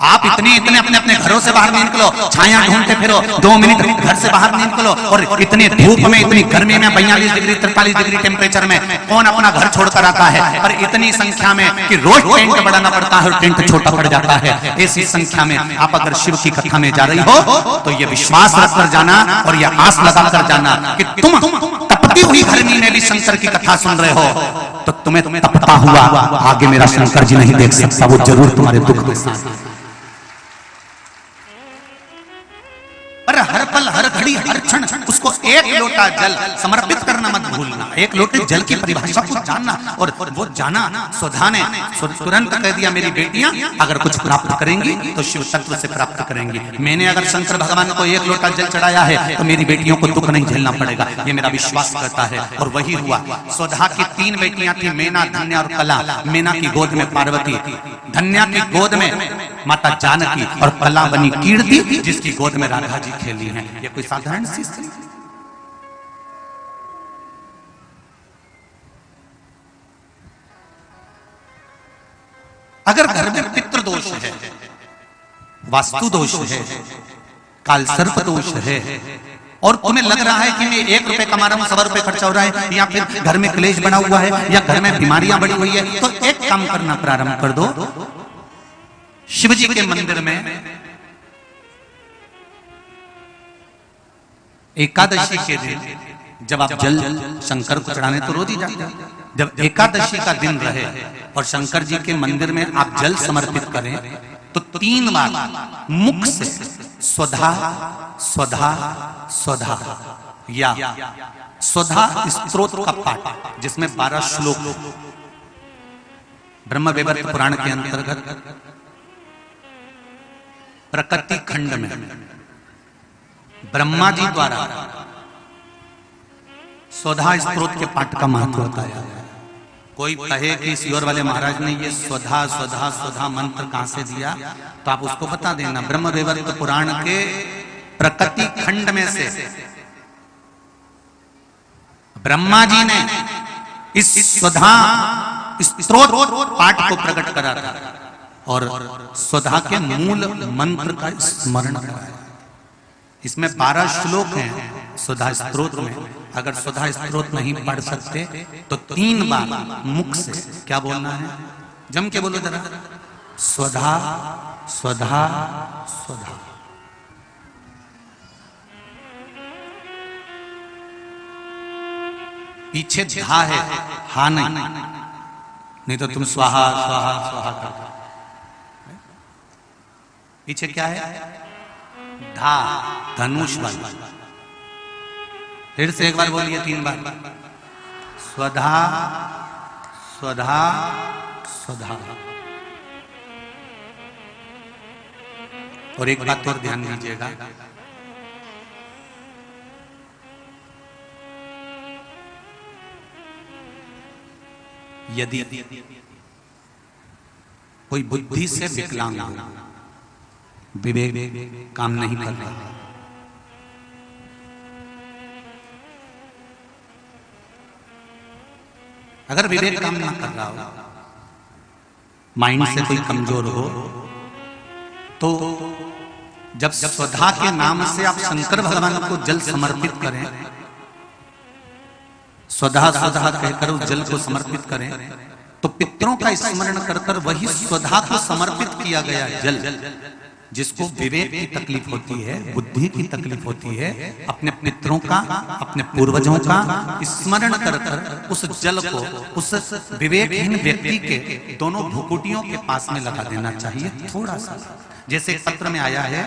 आप इतने अपने अपने घरों से बाहर नहीं निकलो, छाया ढूंढते फिरो, 2 मिनट घर से बाहर नहीं निकलो और इतने धूप में, इतनी गर्मी में, 42 डिग्री 43 डिग्री टेम्परेचर में कौन अपना घर छोड़कर आता है? पर इतनी संख्या में कि रोज टेंट बढ़ाना पड़ता है और टेंट छोटा पड़ जाता है। ऐसी संख्या में आप अगर शिव की कथा में जा रही हो तो ये विश्वास रखकर जाना और ये आस लगाकर जाना कि तुम तपती हुई गर्मी में भी शंकर की कथा सुन रहे हो तो तुम्हें तपता हुआ आगे मेरा शंकर जी नहीं देख सकता, वो जरूर तुम्हारे दुख में साथ। पर हर पल, हर घड़ी, हर क्षण उसको एक लोटा जल समर्पित करना मत भूलना। एक लोटे जल की परिभाषा को जानना और वो जाना स्वधा ने तुरंत कह दिया, मेरी बेटियां अगर कुछ प्राप्त करेंगी तो शिव तत्व से प्राप्त करेंगी। मैंने अगर शंकर भगवान को एक लोटा जल चढ़ाया है तो मेरी बेटियों को दुख नहीं झेलना पड़ेगा, ये मेरा विश्वास करता है। और वही हुआ। स्वधा की 3 बेटियां थी, मैना, धन्या और कला। मैना की गोद में पार्वती, धन्या की गोद में माता जानकी और कला बनी कीर्ति जिसकी गोद में राधा जी खेली हैं। ये कोई साधारण सी स्त्री? अगर घर में पितृ दोष है, वास्तु दोष है, काल सर्प दोष है, और तुम्हें लग रहा है कि मैं 1 रुपए कमा रहा हूं, 100 रुपए खर्चा हो रहा है, या फिर घर में क्लेश बना हुआ है, या घर में बीमारियां बढ़ी हुई है, तो एक काम करना प्रारंभ कर दो। शिव जी के मंदिर में एकादशी के दिन जब आप जल शंकर को चढ़ाने तो रोज ही जाते हैं, जब एकादशी का दिन रहे और शंकर जी के मंदिर में आप जल समर्पित करें तो 3 बार मुख से स्वधा स्वधा स्वधा या स्वधा स्तोत्र का पाठ, जिसमें 12 श्लोक ब्रह्म वैवर्त पुराण के अंतर्गत प्रकृति खंड में ब्रह्मा जी द्वारा स्वधा स्तोत्र के पाठ का महत्व बताया है। कोई कहे कि सियोर वाले महाराज ने ये स्वधा स्वधा स्वधा मंत्र कहां से दिया, तो आप उसको बता देना। ब्रह्म वैवर्त पुराण के प्रकृति खंड में से ब्रह्मा जी ने इस स्वधा स्तोत्र पाठ को प्रकट करा था और स्वधा के मूल मंत्र का स्मरण कराया। इसमें 12 श्लोक हैं स्वधा स्तोत्र में। अगर स्वधा स्तोत्र नहीं पढ़ सकते तो 3 बार मुख से क्या बोलना है, जम के बोलो जरा, स्वधा स्वधा स्वधा। पीछे धा है, हा नहीं तो तुम स्वाहा स्वाहा स्वाहा करते। पीछे क्या है, धा, धनुष वाला। फिर से एक बार बोलिए 3 बार, स्वधा स्वधा स्वधा। और एक बात और ध्यान दीजिएगा, यदि कोई बुद्धि से विकलांग हो, विवेक काम नहीं कर रहा, अगर विवेक काम ना कर रहा हो, माइंड से कोई कमजोर हो, तो जब स्वधा के नाम से आप शंकर भगवान को जल समर्पित करें, स्वधा स्वधा कहकर उस जल को समर्पित करें, तो पितरों का स्मरण कर कर वही स्वधा को समर्पित किया गया जल, जिसको विवेक की तकलीफ होती है, बुद्धि की तकलीफ होती है, अपने पितरों का, अपने पूर्वजों का स्मरण कर कर उस जल को उस विवेकहीन व्यक्ति के दोनों भुकुटियों के पास में लगा देना चाहिए थोड़ा सा। जैसे एक पत्र में आया है,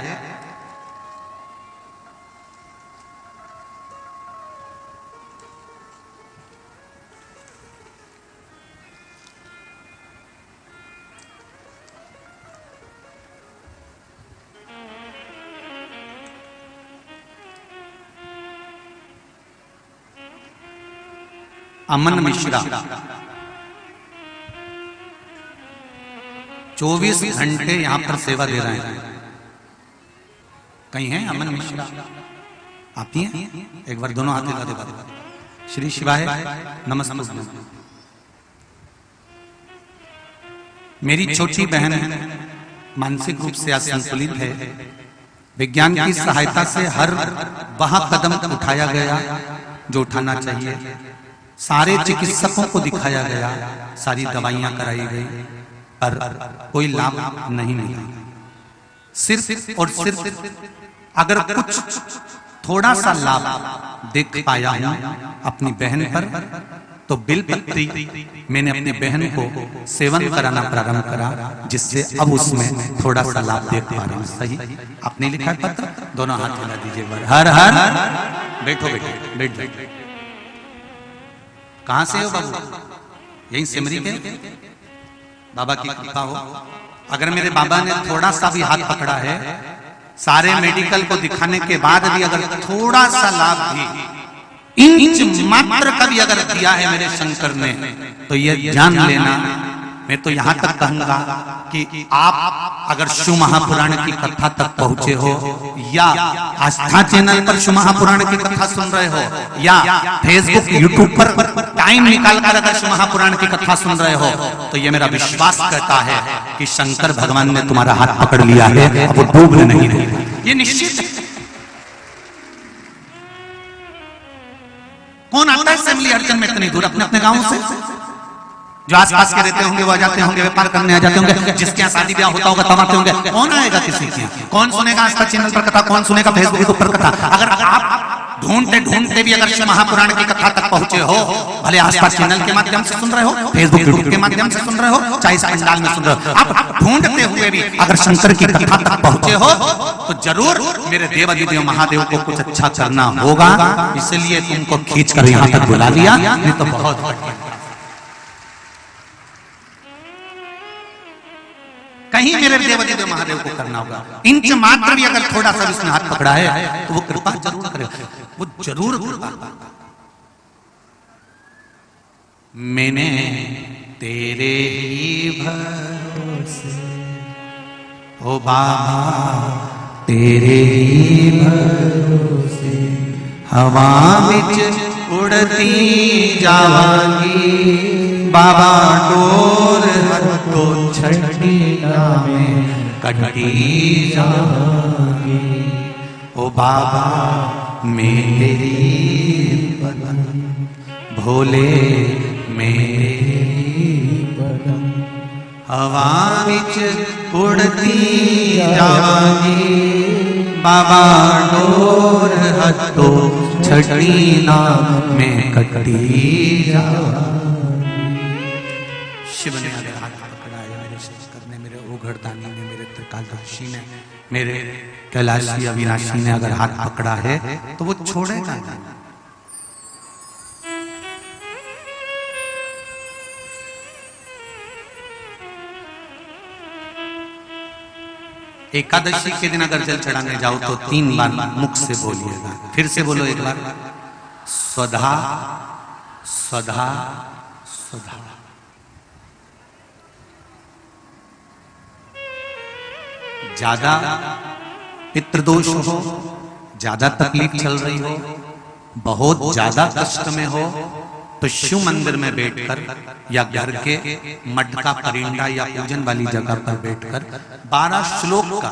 अमन मिश्रा 24 घंटे यहां पर सेवा दे रहे हैं। कहीं हैं अमन मिश्रा? आती हैं? एक बार दोनों हाथ हिला दे। श्री शिवाय नमस्ते। मेरी छोटी बहन मानसिक रूप से असंतुलित है। विज्ञान की सहायता से हर वह कदम उठाया गया जो उठाना चाहिए, सारे चिकित्सकों को दिखाया गया, सारी दवाइयां कराई गई, पर कोई लाभ नहीं मिला। सिर्फ और सिर्फ अगर कुछ थोड़ा सा लाभ देख पाया हूं अपनी बहन पर, तो बिलपत्री मैंने अपनी बहन को सेवन कराना प्रारंभ करा, जिससे अब उसमें थोड़ा सा लाभ देख पा रही हूं। सही आपने लिखा है पत्र, दोनों हाथ मिला दीजिए। हर हर बैठो बैठो बैठ। कहां से हो बाबू? यही सिमरी के बाबा की कृपा हो। अगर मेरे बाबा ने थोड़ा सा भी हाथ पकड़ा है, सारे मेडिकल को दिखाने के बाद भी अगर थोड़ा सा लाभ भी इंच मात्र का भी अगर दिया है मेरे शंकर ने, तो ये जान लेना, मैं तो यहां तक कहूंगा कि आप अगर शिव महापुराण की कथा तक पहुंचे हो, या आस्था चैनल पर शिव महापुराण की कथा सुन रहे हो, या फेसबुक यूट्यूब पर टाइम निकालकर अगर शिव महापुराण की कथा सुन रहे हो, तो ये मेरा विश्वास कहता है कि शंकर भगवान ने तुम्हारा हाथ पकड़ लिया है, अब वो डूब नहीं रहे। ये निश्चित है। होता है असेंबली अर्चन में इतनी दूर अपने अपने गांवों से? जो आसपास के रहते होंगे वो आ जाते होंगे, व्यापार करने आ जाते होंगे, जिसके यहाँ शादी ब्याह होता होगा तब आते होंगे। कौन आएगा किसी के? कौन सुनेगा आस्था चैनल पर कथा? कौन सुनेगा फेसबुक पर कथा? अगर आप ढूंढते ढूंढते भी अगर शिव महापुराण की कथा तक पहुंचे हो, भले आस्था चैनल के माध्यम से सुन रहे हो, फेसबुक यूट्यूब के माध्यम से सुन रहे हो, चाहे इस पंडाल में सुन रहे हो, आप ढूंढते हुए भी अगर शंकर की कथा तक पहुंचे हो तो जरूर मेरे देवाधिदेव महादेव को कुछ अच्छा करना होगा, इसलिए तुमको खींच कर यहाँ तक बुला लिया, नहीं तो बहुत कहीं मेरे देवाधिदेव महादेव को करना होगा। इंच मात्र भी अगर थोड़ा सा उसने हाथ पकड़ा है तो वो कृपा जरूर करेगा, वो जरूर कृपा। मैंने तेरे ही भरोसे ओ बाबा, तेरे ही भरोसे हवा बिच उड़ती जावांगी बाबा, डोर तो छठी में कटी जावांगी ओ बाबा, मेरे बदन भोले, मेरे बदन हवा बिच उड़ती जावांगी बाबा, डोर हतो छठी में कटी जावांगी। शिव ने अगर हाथ पकड़ा है मेरे शंकर ने, मेरे ओघड़दानी ने, मेरे त्रिकालदर्शी ने, मेरे कैलाशी अविनाशी ने अगर हाथ पकड़ा है तो वो छोड़ेगा नहीं। एकादशी के दिन अगर जल चढ़ाने जाओ तो 3 बार मुख से बोलिएगा। फिर से बोलो एक बार, स्वधा स्वधा स्वधा। ज्यादा पितृदोष हो, ज्यादा तकलीफ चल रही हो, बहुत ज्यादा कष्ट में हो तो शिव मंदिर में बैठकर या घर के मठ का परिंदा या पूजन वाली जगह पर बैठकर 12 श्लोक का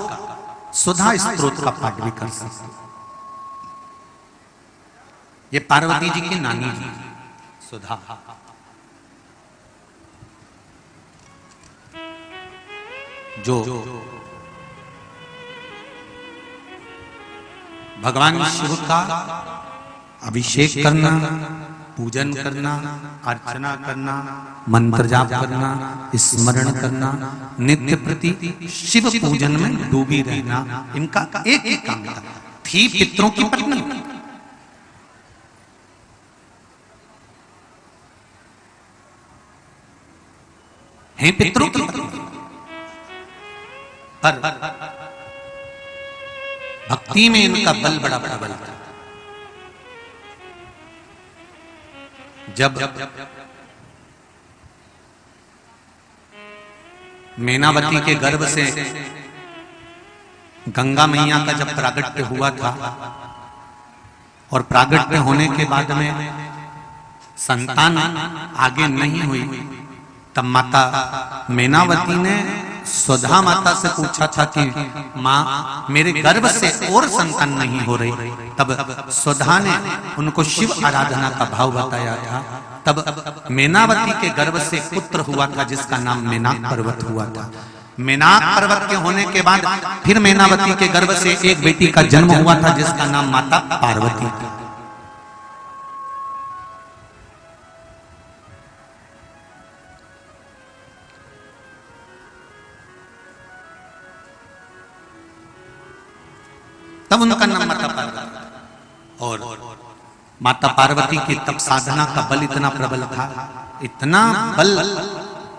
सुधा स्तोत्र का पाठ भी कर सकते। ये पार्वती जी की नानी जी सुधा, जो भगवान शिव का अभिषेक करना, पूजन करना, अर्चना करना, मंत्र जाप करना, स्मरण करना, नित्य प्रति शिव पूजन में डूबी रहना, इनका एक ही काम था। थी पितरों की पत्नी, हैं पितरों की पत्नी, पर भक्ति में इनका बल बड़ा प्रबल था। जब मैनावती के गर्भ से गंगा मैया का जब प्रागट्य हुआ था और प्रागट्य होने के बाद में संतान आगे नहीं हुई, तब माता मैनावती ने सुधा माता से पूछा था कि माँ मेरे गर्भ से और संतान नहीं हो रही। तब सुधा ने उनको शिव आराधना का भाव बताया था। तब मैनावती के गर्भ से पुत्र हुआ था जिसका नाम मैनाक पर्वत हुआ था। मैनाक पर्वत के होने के बाद फिर मैनावती के गर्भ से एक बेटी का जन्म हुआ था जिसका नाम माता पार्वती थी। तब उनका नाम माता पार्वती। और माता पार्वती की तब साधना का बल इतना प्रबल था, इतना बल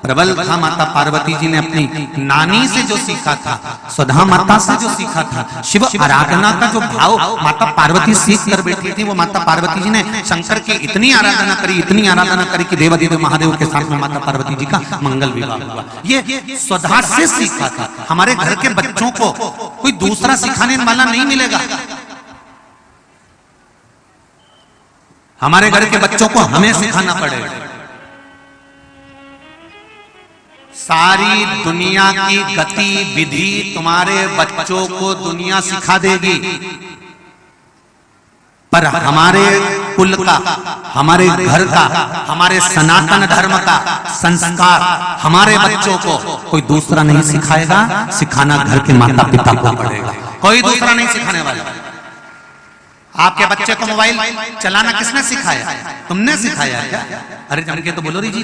प्रबल था। माता पार्वती जी ने अपनी नानी से जो सीखा था, सुधा माता से जो सीखा था, शिव आराधना का जो भाव माता पार्वती सीख कर बैठी थी, वो माता पार्वती जी ने शंकर की इतनी आराधना करी, इतनी आराधना करी कि देवाधिदेव महादेव के साथ में माता पार्वती जी का मंगल विवाह हुआ। ये सुधा से सीखा था। हमारे घर के बच्चों को कोई दूसरा सिखाने वाला नहीं मिलेगा। हमारे घर के बच्चों को हमें सिखाना पड़ेगा। सारी दुनिया की गतिविधि तुम्हारे बच्चों को दुनिया सिखा देगी, पर हमारे कुल का, हमारे घर का, हमारे सनातन धर्म का संस्कार हमारे बच्चों को कोई दूसरा नहीं सिखाएगा, सिखाना घर के माता पिता को पड़ेगा, कोई दूसरा नहीं सिखाने वाला। आपके बच्चे को मोबाइल चलाना किसने सिखाया? तुमने सिखाया क्या? अरे जम के तो बोलो री जी।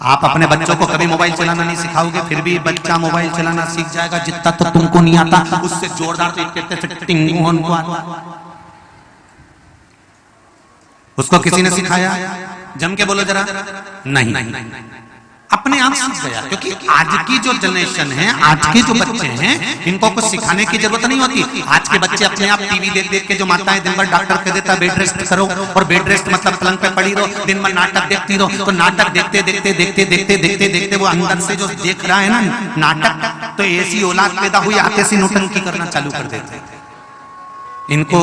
आप अपने बच्चों को कभी मोबाइल चलाना नहीं सिखाओगे, फिर भी बच्चा मोबाइल चलाना सीख जाएगा। जितना तो तुमको नहीं आता उससे जोरदार उसको किसी ने सिखाया? जम के बोलो जरा। नहीं, अपने आप सीख गया। क्योंकि आज की जो जनरेशन है, आज के जो बच्चे हैं, इनको कुछ सिखाने की जरूरत नहीं होती। आज के बच्चे अपने आप टीवी देख देख के, जो माताएं दिन भर डॉक्टर कह देता बेड रेस्ट करो, और बेड रेस्ट मतलब पलंग पे पड़ी रहो, दिन भर नाटक देखती रहो, तो नाटक देखते देखते देखते देखते देखते देखते वो अंदर से जो देख रहा है ना नाटक, तो ऐसी औलाद पैदा हुई आते सी नौटंकी करना चालू कर देते। इनको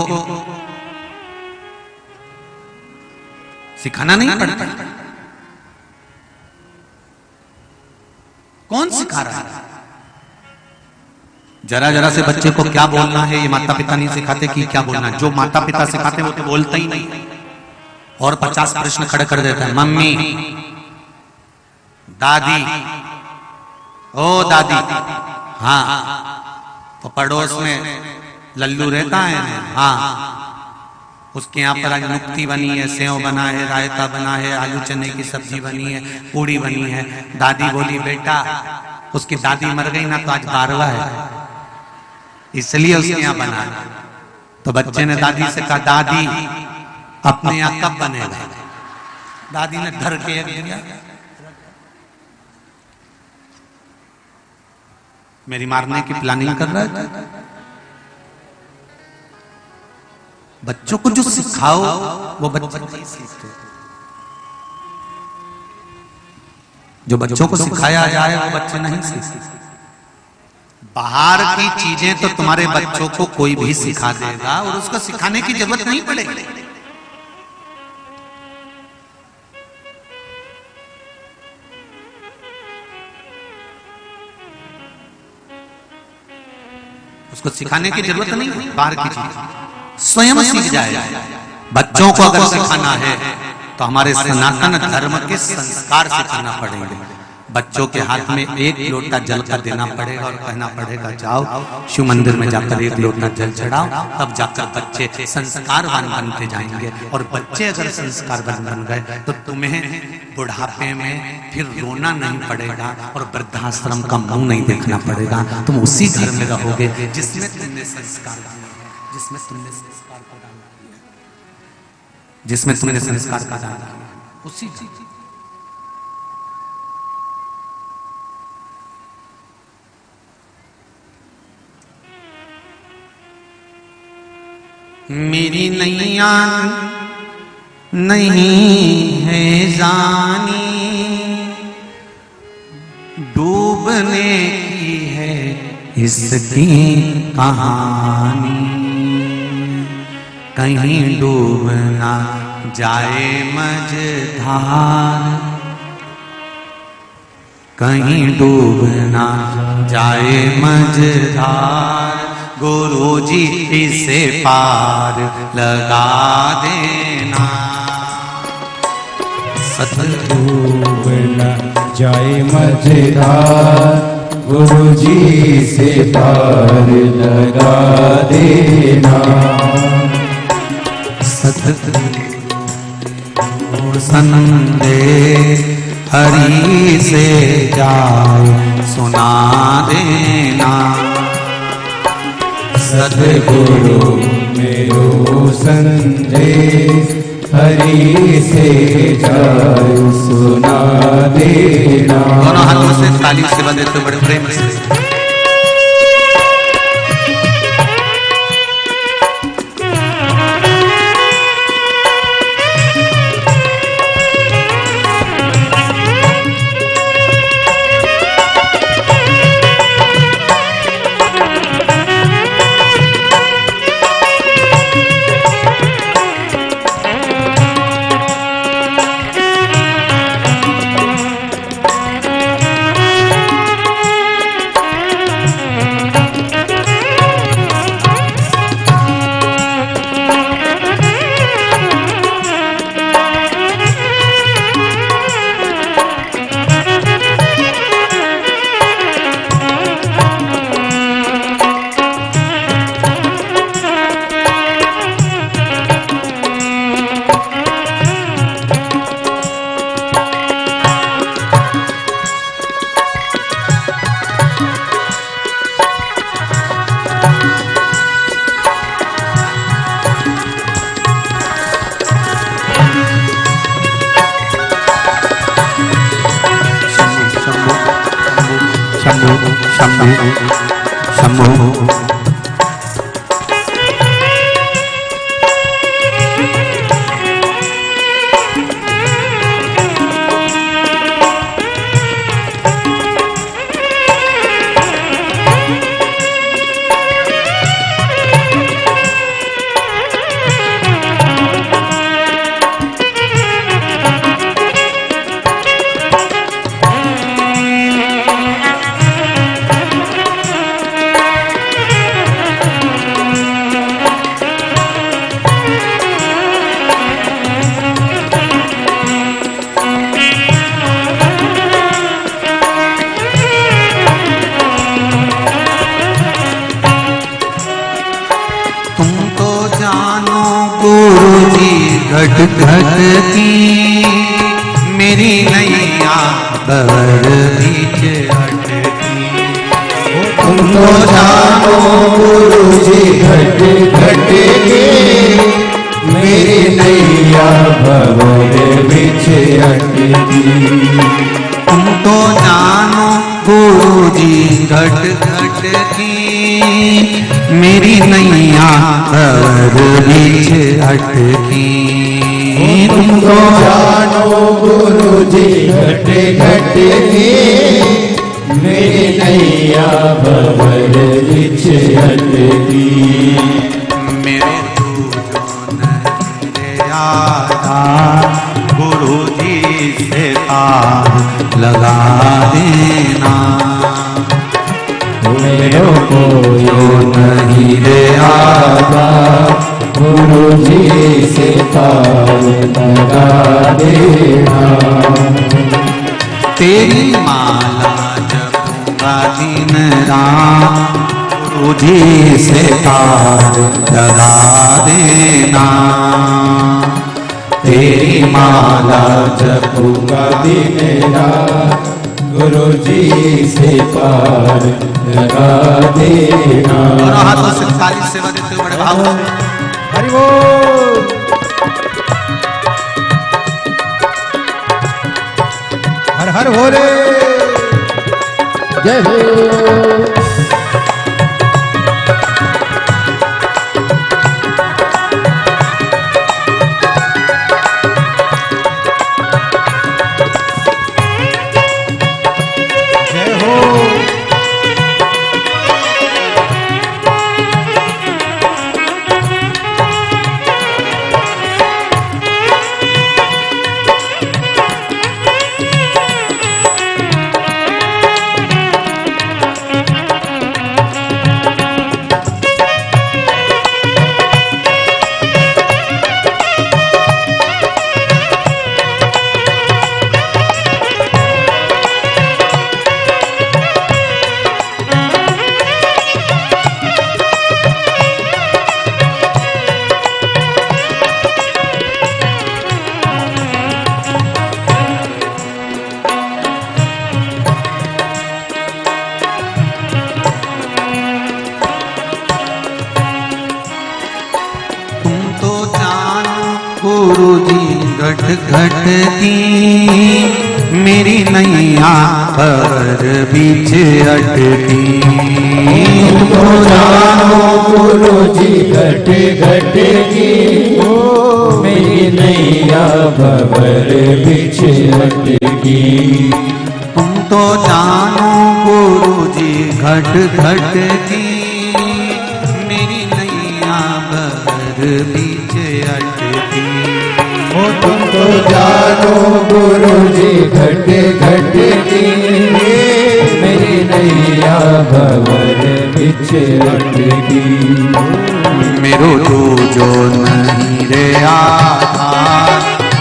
सिखाना नहीं पड़ता। कौन सिखा रहा है? जरा जरा से बच्चे को क्या बोलना है ये माता पिता नहीं सिखाते कि क्या बोलना है। जो माता पिता सिखाते हैं वो तो बोलता ही नहीं, और 50 प्रश्न खड़े कर देता है। मम्मी, दादी, ओ दादी, हाँ, तो पड़ोस में लल्लू रहता है, हाँ, उसके यहाँ पर आज नुक्ती बनी है, सेव बना है, रायता बना है, आलू चने की सब्जी बनी है, पूड़ी बनी है। दादी बोली बेटा, उसकी दादी मर गई ना तो आज बारवा है, इसलिए उसके यहाँ बना है। तो बच्चे ने दादी से कहा दादी अपने यहाँ कब बनेगा? दादी ने डर के दिया, मेरी मारने की प्लानिंग कर रहा है। बच्चों को जो सिखाओ वो बच्चे नहीं सीखते। जो बच्चों को सिखाया जाए वो बच्चे नहीं सीखते। बाहर की चीजें तो तुम्हारे बच्चों को कोई भी सिखा देगा और उसको सिखाने की जरूरत नहीं पड़ेगी। उसको सिखाने की जरूरत नहीं है। बाहर की चीज स्वयं सीख जाए। बच्चों को अगर सिखाना है तो हमारे सनातन धर्म के संस्कार सिखाना पड़ेंगे। बच्चों के हाथ में एक लोटा जल का देना पड़ेगा और कहना पड़ेगा जाओ शिव मंदिर में जाकर एक लोटा जल चढ़ाओ, तब जाकर बच्चे संस्कारवान बनते जाएंगे। और बच्चे अगर संस्कारवान बन गए तो तुम्हें बुढ़ापे में फिर रोना नहीं पड़ेगा और वृद्धाश्रम का मुंह नहीं देखना पड़ेगा। तुम उसी घर में रहोगे जिसमें तुमने संस्कार दिया, जिसमें तुमने संस्कार प्रदान किया, जिसमें तुमने संस्कार प्रदान किया, उसी चीज। मेरी नैया नहीं है जानी, डूबने की है इसकी कहानी, कहीं डूब ना जाए मझधार, कहीं डूब ना जाए मझधार, गुरुजी इसे पार लगा देना। डूब न जाए मझधार, गुरुजी से पार लगा देना। संदेश हरि से जाए सुना देना। सद्गुरु मेरो संदेश हरि से जाए सुना देना। दोनों हाथों से ताली से बंदे तो बड़े प्रेम से। शंभु घट घट की मेरी नैया भंवर बीच अटकी। तुम तो जानो गुरु जी घट घट की मेरी नैया भंवर बीच अटकी। तुम तो जानो गुरु जी घट घट की मेरी नैया भंवर बीच अटकी। तुम तो जानो गुरु जी घट घट की मेरी नैया भंवर बीच अटकी। मेरे तू जो नहीं आया गुरु जी से पार लगा देना। मेरे को जो नहीं दे आता गुरु जी से पार लगा देना। तेरी माला जपूंगा दिन रात गुरु जी से पार लगा देना। तेरी माला जपूंगा दिन रात गुरु जी से पार लगा देना। और हाथों से सारी सेवा देते हुए बड़े भाव से हरि बोल। हर हर भोले जय हो। गुरु जी घट घट की मेरी नैया भंवर बीच अटकी। तो जानो गुरु जी घट घट की मेरी नैया भंवर बीच अटकी। तुम तो जानो गुरु जी घट घट की मेरी नैया भंवर बीच अटकी। तुम तो जानो गुरु जी घट घट की मेरी नैया भंवर बीच अटकी। मेरो तू जो नहीं रे आता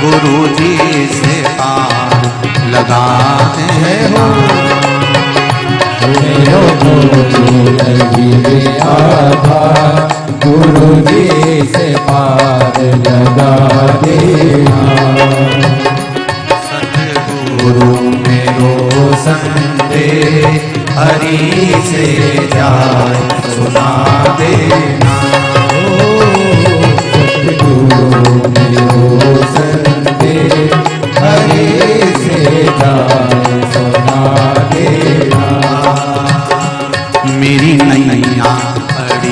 गुरु जी से पार लगा देना। मेरो तू जो नहीं रे आता गुरु जी से पार लगा देना। सतगुरु मेरो संदेश हरि से जाए सुना देना। सतगुरु मेरो संदेश हरि से जाए सुना देना।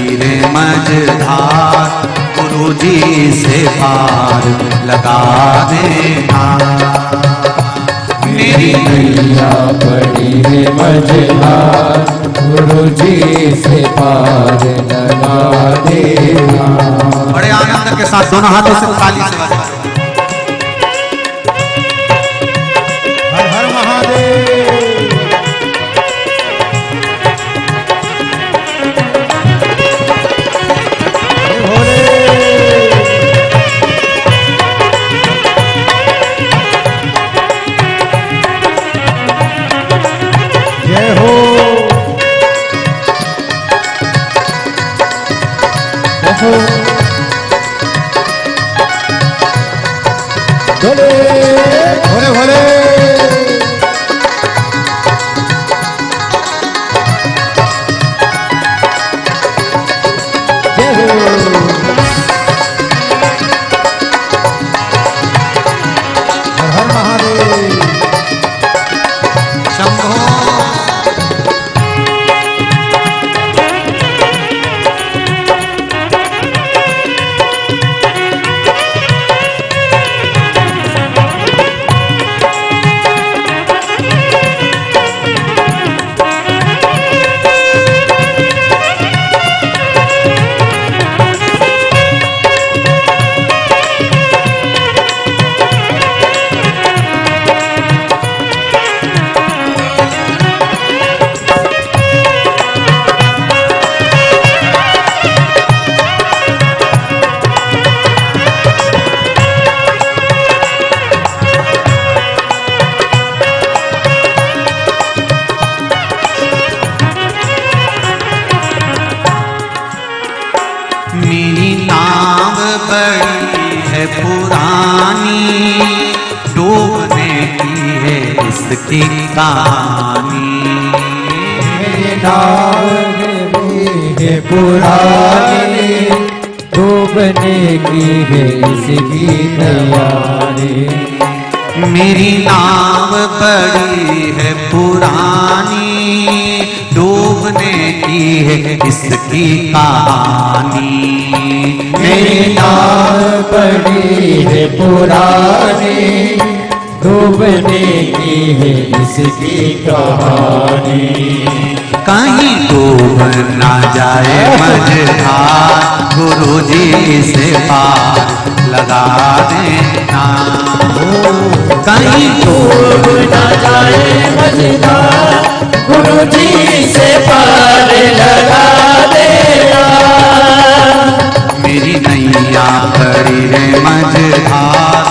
लगी रे मझधार, गुरु जी से पार लगा देना। मेरी नैया पड़ी है मझधार, गुरु जी से पार लगा देना। बड़े आनंद के साथ दोनों हाथों से ताली से बजाओ। हर हर महादेव। जय हो भोले भोले भोले। जय हो हर हर महादेव। शंभो मेरी नाव बड़ी है पुरानी, डूबने की है इसकी कहानी। मेरी नाव है पुरानी, डूबने की है इसकी तैयारी। मेरी नाव बड़ी है पुरानी, डूबने की है इसकी कहानी। मेरी नाव बड़ी है पुरानी, डूबने की है इसकी कहानी। कहीं डूब ना जाए मझधार, गुरु जी से पार लगा देना। कहीं डूब ना जाए मझधार, गुरु जी से पार लगा देना। मेरी नैया खड़ी रे मझधार,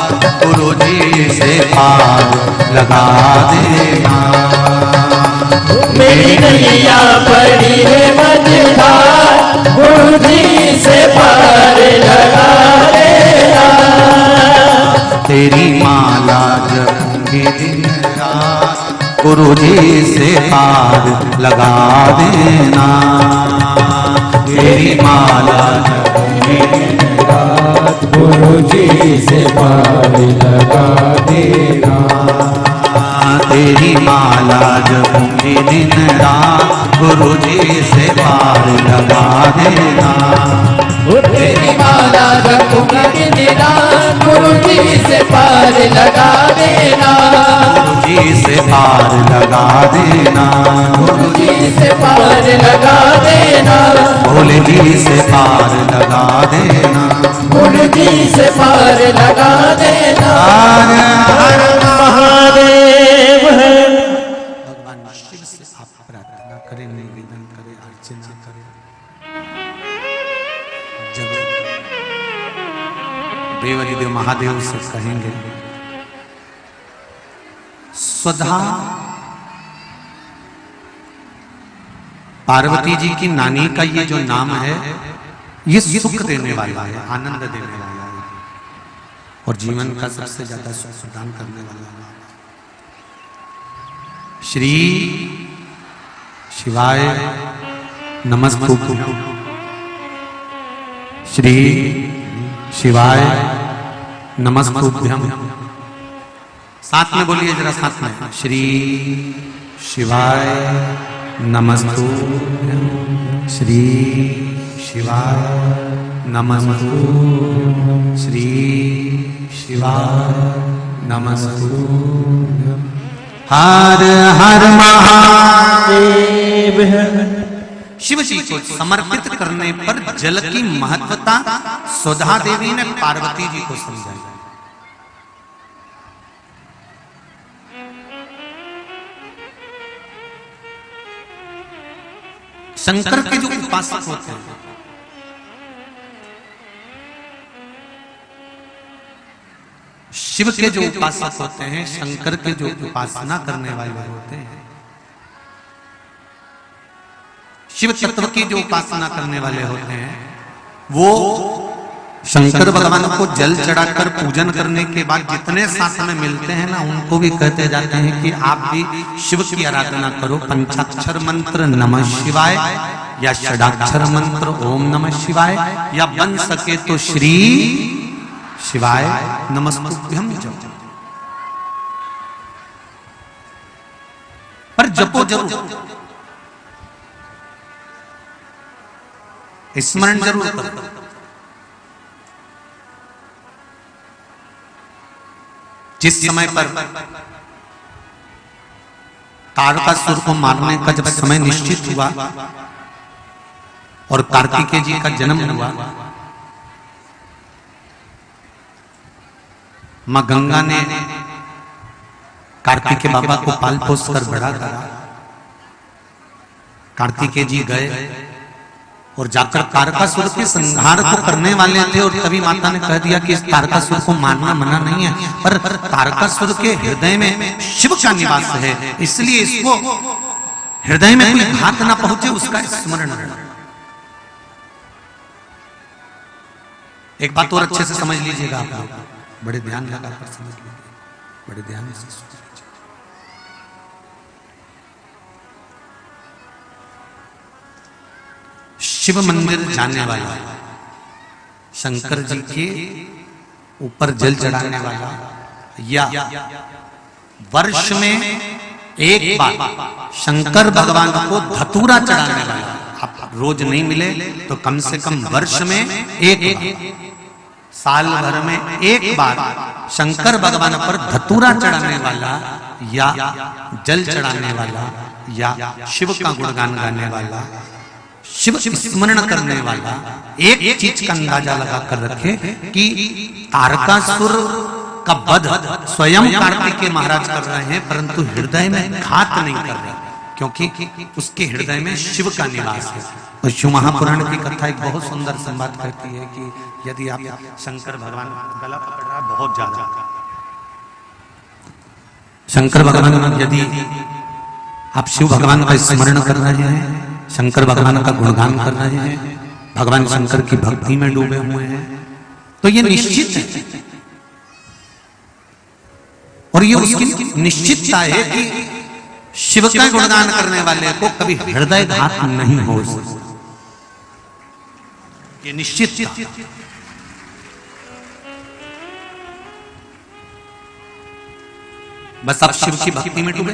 गुरु जी से पार लगा देना। मेरी नैया पड़ी है मझधार, गुरु जी से पार लगा देना। तेरी माला जपूंगी दिन रात, गुरु जी से पार लगा देना। तेरी माला जपूंगी दिन रात, गुरु जी से पार लगा देना। तेरी माला जपूंगी दिन रात, गुरु जी से पार लगा देना। तेरी माला जपूंगी दिन रात, गुरु जी से पार लगा देना। गुरु जी से पार लगा देना। गुरु जी से पार लगा देना। भोले जी से पार लगा देना। गुरु जी से पार लगा देना। हर महादेव है। भगवान शिव से आप प्रार्थना करें, निवेदन करें, अर्चना करें। जब देवाधिदेव महादेव से कहेंगे स्वधा पार्वती जी की नानी का ये जो नाम है, ये सुख देने वाला है, आनंद देने वाला है और जीवन का सबसे ज्यादा सुख प्रदान करने वाला है। श्री शिवाय नमस्तुभ्यं। श्री शिवाय नमस्तुभ्यं। साथ में बोलिए जरा, साथ में। श्री शिवाय नमस्तुभ्यं। श्री शिवाय नमस्तु श्री शिवाय नमस्तु। हर हर महादेव। शिव जी को समर्पित करने पर जल की महत्वता सुधा देवी ने पार्वती जी को समझाई। शंकर के जो उपासक होते हैं, शिव के जो उपासक होते हैं, शंकर के जो उपासना करने वाले होते हैं, शिव तत्व की जो उपासना करने वाले होते हैं, वो शंकर भगवान को जल चढ़ाकर पूजन करने के बाद जितने साथ में मिलते हैं ना, उनको भी कहते जाते हैं कि आप भी शिव की आराधना करो। पंचाक्षर मंत्र नमः शिवाय या षडाक्षर मंत्र ओम नमः शिवाय, या बन सके तो श्री शिवाय नमस्तुभ्यम जपो। पर जपो जरूर, स्मरण जरूर करो। जिस समय पर तारकासुर को मारने का जब समय निश्चित हुआ और कार्तिकेय जी का जन्म हुआ, मां गंगा ने कार्तिकेय बाबा को पाल पोस कर बड़ा करा। कार्तिकेय जी गए और जाकर तारकासुर के संहार को करने वाले थे, और तभी माता ने कह दिया कि इस तारकासुर को मारना मना नहीं है, पर तारकासुर के हृदय में शिव का निवास है, इसलिए इसको हृदय में कोई घात ना पहुंचे उसका स्मरण रहे। एक बात और अच्छे से समझ लीजिएगा, आप लोग बड़े ध्यान लगाकर समझ लीजिए, बड़े ध्यान से सुनिए। शिव मंदिर जाने वाला, शंकर जी के ऊपर जल चढ़ाने वाला, या वर्ष में एक बार शंकर भगवान को धतूरा चढ़ाने वाला, आप रोज नहीं मिले तो कम से कम वर्ष में एक बार, साल भर में एक बार शंकर भगवान पर धतूरा चढ़ाने वाला, या जल चढ़ाने वाला, या शिव का गुणगान गाने वाला, शिव स्मरण करने वाला, एक चीज का अंदाजा लगाकर रखे कि तारकासुर का वध स्वयं कार्तिकेय महाराज कर रहे हैं, परंतु हृदय में घात नहीं कर रहे, क्योंकि उसके हृदय में शिव का निवास है। और शिव महापुराण की कथा एक बहुत सुंदर संवाद कहती है कि यदि आप शंकर भगवान गला पकड़ रहा है बहुत ज्यादा, शंकर भगवान यदि आप शिव भगवान का स्मरण कर रहे हैं, शंकर भगवान का गुणगान कर रहे हैं, भगवान शंकर की भक्ति में डूबे हुए हैं, तो ये निश्चित है, और ये उसकी निश्चितता है कि शिव का गुणगान करने वाले को कभी हृदय घात नहीं हो सकता, ये निश्चित। बस आप शिव की भक्ति में डूबे।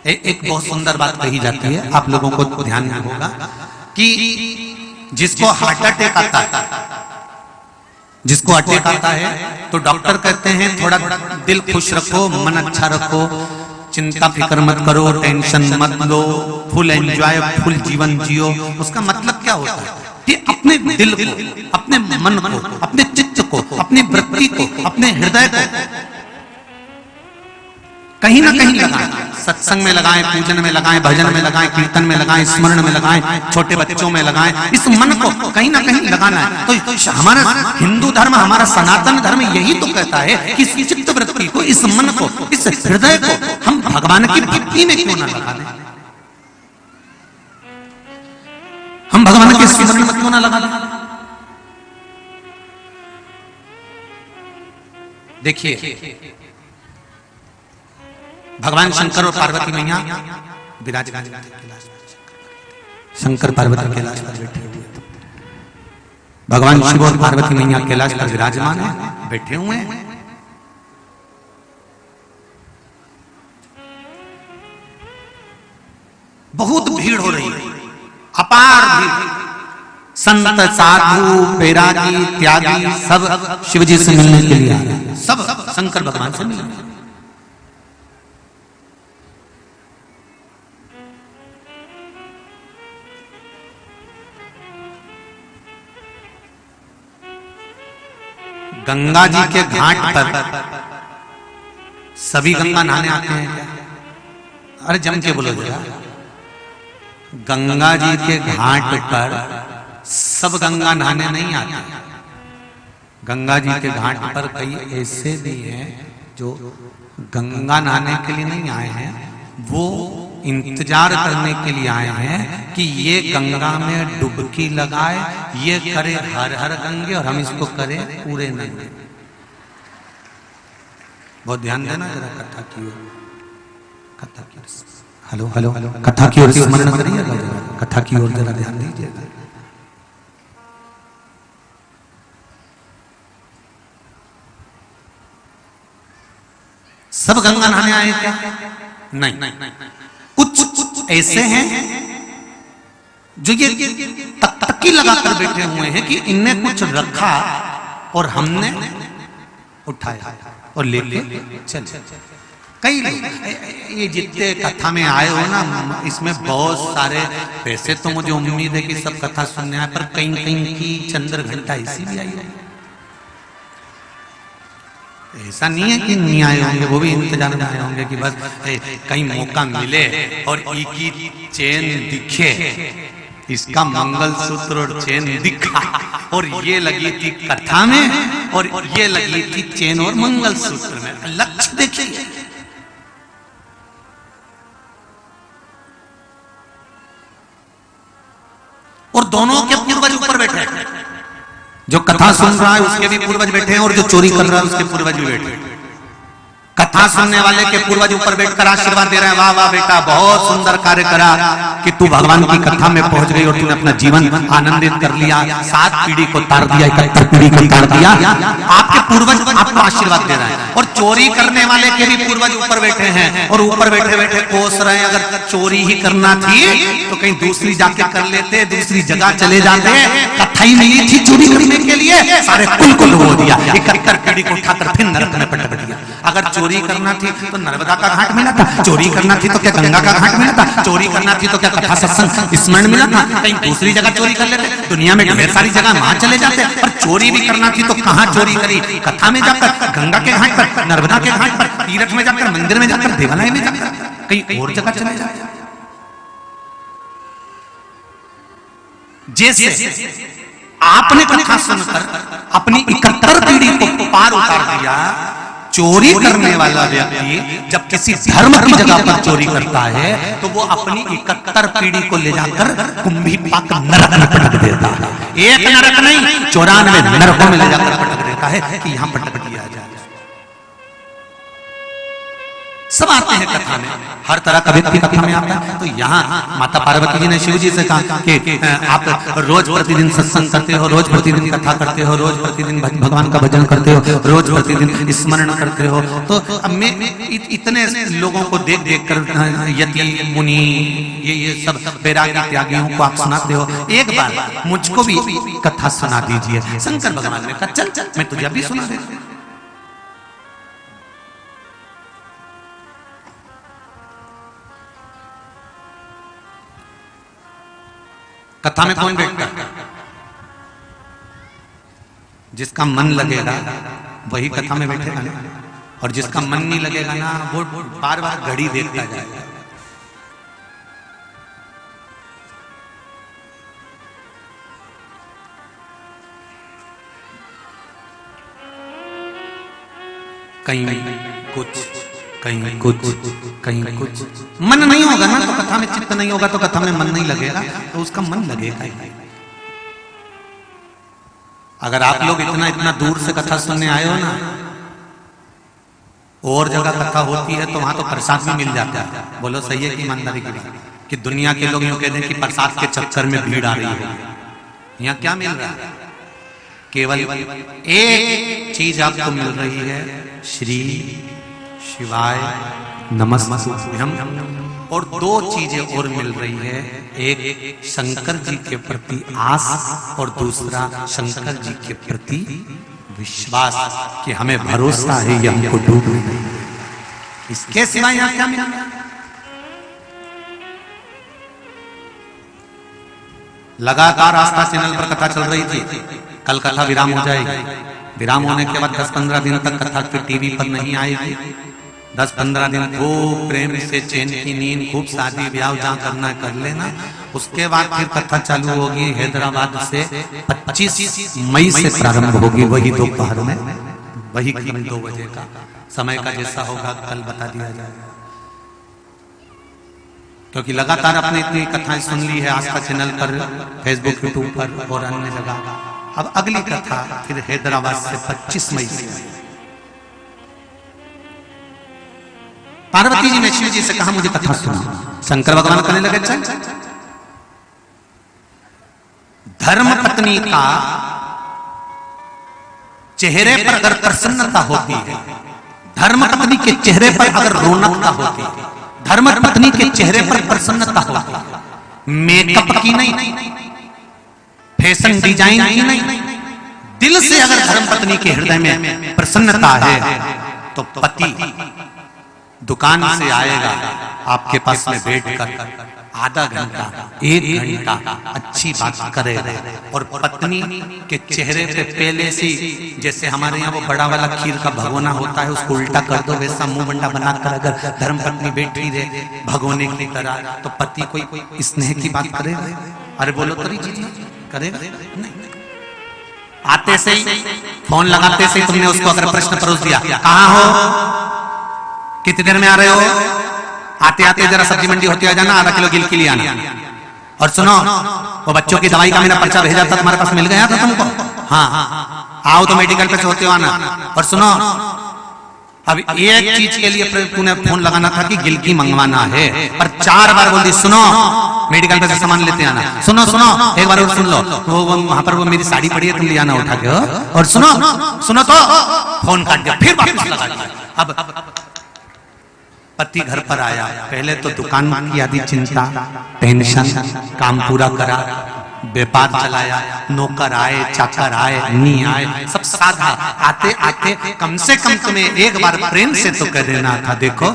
एक बहुत सुंदर बात कही जाती है, आप लोगों को ध्यान में होगा कि जिसको हार्ट अटैक आता है, जिसको अटैक आता है, तो डॉक्टर कहते हैं थोड़ा दिल खुश रखो, मन अच्छा रखो, चिंता फिक्र मत करो, टेंशन मत लो, फुल एंजॉय, फुल जीवन जियो। उसका मतलब क्या होता है कि अपने दिल को, अपने मन को, अपने चित्त को, अपनी वृत्ति को, अपने हृदय को कहीं ना कहीं लगाएं, सत्संग में लगाएं, पूजन में लगाएं, भजन में लगाएं, कीर्तन में लगाएं, स्मरण में लगाएं, छोटे बच्चों में लगाएं। इस मन को कहीं ना कहीं लगाना है। तो हमारा हिंदू धर्म, हमारा सनातन धर्म यही तो कहता है कि इस चित्त वृत्ति को, इस मन को, इस हृदय को हम भगवान की भक्ति में क्यों ना लगा दें, हम भगवान के स्मरण में क्यों ना लगा दें। देखिए, भगवान शंकर और पार्वती मैया विराजमान, शंकर पार्वती कैलाश पर बैठे हुए, भगवान शिव और पार्वती मैया कैलाश पर विराजमान है, बैठे हुए हैं। बहुत भीड़ हो रही है, अपार भीड़, संत साधु बैरागी त्यागी सब शिव जी से मिलने के लिए आ रहे हैं, सब शंकर भगवान से मिलने। गंगा जी के घाट पर सभी गंगा नहाने आते हैं क्या? अरे जम के बोलो जरा। गंगा जी के घाट पर सब गंगा नहाने नहीं आते। गंगा जी के घाट पर कई ऐसे भी हैं जो गंगा नहाने के लिए नहीं आए हैं, वो इंतजार करने के लिए आए हैं कि ये गंगा में डुबकी लगाए, ये करे हर हर गंगे और हम इसको करें पूरे नहीं। बहुत ध्यान देना जरा कथा की ओर, कथा की ओर। हेलो हेलो कथा की ओर स्मरण करिएगा जरा, कथा की ओर जरा ध्यान दीजिएगा। सब गंगा नहाने आए क्या? नहीं, कुछ ऐसे हैं जो ये तकतकी लगाकर बैठे हुए हैं कि इनने कुछ रखा और हमने उठाया और लेके चले। कई लोग ये जितने कथा में आए हो ना, इसमें बहुत सारे पैसे, तो मुझे उम्मीद है कि सब कथा सुनने आए, पर कहीं कहीं की चंद्र घंटा ऐसी भी आई है। ऐसा नहीं है कि नहीं आए होंगे, वो भी इंतजार में आए होंगे कि बस कहीं मौका मिले और एक ही चेन दिखे, इसका मंगलसूत्र और चेन दिखा, और ये लगी थी कथा में और ये लगी थी चेन और मंगलसूत्र में। लक्ष्य देखिए, और दोनों के पूर्वज ऊपर बैठे हैं। जो कथा सुन रहा है उसके भी पूर्वज बैठे हैं और जो चोरी कर रहा है उसके पूर्वज भी बैठे हैं। कथा सुनने वाले के पूर्वज ऊपर बैठकर आशीर्वाद दे रहे हैं, वाह वाह बेटा बहुत सुंदर कार्य करा कि तू भगवान की कथा में पहुंच गई और तूने अपना जीवन आनंदित कर लिया, 7 पीढ़ी को तार दिया, 71 पीढ़ी को तार दिया। आपके पूर्वज आपको आशीर्वाद दे रहे हैं। और चोरी करने वाले के भी पूर्वज ऊपर बैठे हैं और ऊपर बैठे बैठे कोस रहे हैं, अगर चोरी ही करना थी तो कहीं दूसरी जाके कर लेते, दूसरी जगह चले जाते। कथा ही मिली थी चोरी करने के लिए, सारे कुल को डुबो दिया, 71 पीढ़ी को उठाकर फिर नरक में पटक दिया। अगर चोरी करना थी तो नर्मदा का घाट मिला था, चोरी करना थी तो क्या गंगा का घाट मिला था, चोरी करना थी तो क्या कथा सत्संग स्मरण मिला था, कहीं दूसरी जगह चोरी कर लेते। दुनिया में ढेर सारी जगह वहां चले जाते, पर चोरी भी करना थी तो कहां चोरी करी? कथा में जाकर, गंगा के घाट पर, नर्मदा के घाट पर, तीर्थ में जाकर, मंदिर में जाकर, देवालय में जाकर, कहीं और जगह चले जाते। जैसे आपने कथा सुनकर अपनी 71 पीढ़ी को पार उतार दिया, चोरी करने वाला व्यक्ति जब किसी धर्म की जगह पर चोरी करता है तो वो अपनी 71 पीढ़ी को ले जाकर कुंभी पाक नरक में पटक देता है। एक नरक नहीं, 94 नरकों में ले जाकर पटक देता है कि यहां पटक दिया जाए। सब आते हैं कथा में, हर तरह का व्यक्ति कथा में आता है। तो यहाँ माता पार्वती जी ने शिव जी से कहा कि आप रोज प्रतिदिन सत्संग करते हो, रोज प्रतिदिन कथा करते हो, रोज प्रतिदिन भगवान का भजन करते हो, रोज प्रतिदिन स्मरण करते हो, तो अब मैं इतने लोगों को देख देख कर यति मुनि ये सब बैरागी त्यागियों को आप सुनाते हो, एक बार मुझको भी कथा सुना दीजिए। शंकर भगवान ने कहा चल चल मैं तुझे अभी सुना देता हूं। कथा में कौन बैठता है? जिसका मन लगेगा वही कथा में बैठेगा ना, और जिसका मन नहीं लगेगा ना वो बार बार घड़ी देखता जाएगा। कहीं कुछ कहीं कुछ कहीं कुछ, मन नहीं होगा ना तो कथा में चित्त नहीं होगा, तो कथा में मन नहीं लगेगा तो उसका मन लगेगा ही। अगर आप लोग इतना इतना दूर से कथा सुनने आए हो ना, और जगह कथा होती है तो वहां तो प्रसाद भी मिल जाता है। बोलो सही है कि ईमानदारी की बात? कि दुनिया के लोग यूं कहते हैं कि प्रसाद के चक्कर में भीड़ आ रही है। यहाँ क्या मिल रहा है? केवल एक चीज आपको मिल रही है, श्री शिवाय नमस्तुभ्यम, और 2 चीजें और मिल रही है, एक शंकर जी के प्रति आस और दूसरा शंकर जी के प्रति विश्वास कि हमें भरोसा है ये हमको डूब नहीं, इसके सिवा यहां क्या मिला। लगातार आस्था चैनल पर कथा चल रही थी, कल कथा विराम हो जाएगी, विराम होने के बाद 10-15 दिन तक कथा फिर टीवी पर नहीं आएगी। 10-15 दिन खूब प्रेम से चैन की नींद, खूब शादी ब्याह जहाँ करना कर लेना, उसके बाद फिर कथा चालू होगी हैदराबाद से 25 मई से प्रारंभ होगी, वही दोपहर में, वही करीब 2 बजे का समय का जैसा होगा कल बता दिया जाएगा। क्योंकि लगातार आपने इतनी कथाएं सुन ली है आस्था चैनल पर, फेसबुक, यूट्यूब पर और अन्य जगह। अब अगली कथा फिर हैदराबाद से 25 मई से। पार्वती जी ने शिव जी से कहा मुझे कथा सुना। शंकर भगवान कहने लगे चल। धर्म पत्नी का चेहरे पर अगर प्रसन्नता होती है, धर्म पत्नी के चेहरे पर अगर रौनकता होती है, धर्म पत्नी के चेहरे पर प्रसन्नता होती है, मेकअप की नहीं, फैशन डिजाइन की नहीं, दिल से अगर धर्म पत्नी के हृदय में प्रसन्नता है तो पति दुकान से आएगा आपके पास में बैठकर आधा घंटा 1 घंटा अच्छी बात करेगा, और पत्नी के चेहरे पे पहले से जैसे हमारे यहाँ वो बड़ा वाला खीर का भगोना होता है उसको उल्टा कर दो, वैसा मुंह बंडा बनाकर अगर धर्म पत्नी बैठी रहे भगोने की तरह, तो पति कोई स्नेह की बात करेगा? अरे बोलो तरी जी करेगा नहीं। आते से ही फोन लगाते से तुमने उसको अगर प्रश्न परोस दिया, कहाँ हो, कितनी देर में आ रहे हो, आते आते जरा सब्जी मंडी होती है जाना, आधा किलो गिल के लिए आना, और सुनो वो बच्चों की दवाई का मेरा पर्चा भेजा था तुम्हारे पास मिल गया था तुमको, हाँ आओ तो मेडिकल पे से होते हो आना। और सुनो अब एक चीज के लिए तूने फोन लगाना था कि गिलकी मंगवाना है, पर 4 बार बोल दी सुनो मेडिकल पे से सामान लेते आना, सुनो सुनो एक बार सुन लो, वो वहां पर वो मेरी साड़ी पड़ी है तुम ले आना उठा के, और सुनो सुनो तो फोन काट दिया, फिर वापस लगा दिया। अब पति घर पर आया, पहले तो दुकान की आदि चिंता, टेंशन, काम पूरा करा, व्यापार चलाया, नौकर आए, चाकर आए, नहीं आए, सब साधा। आते आते कम से कम तुम्हें एक बार प्रेम से तो कह देना था, देखो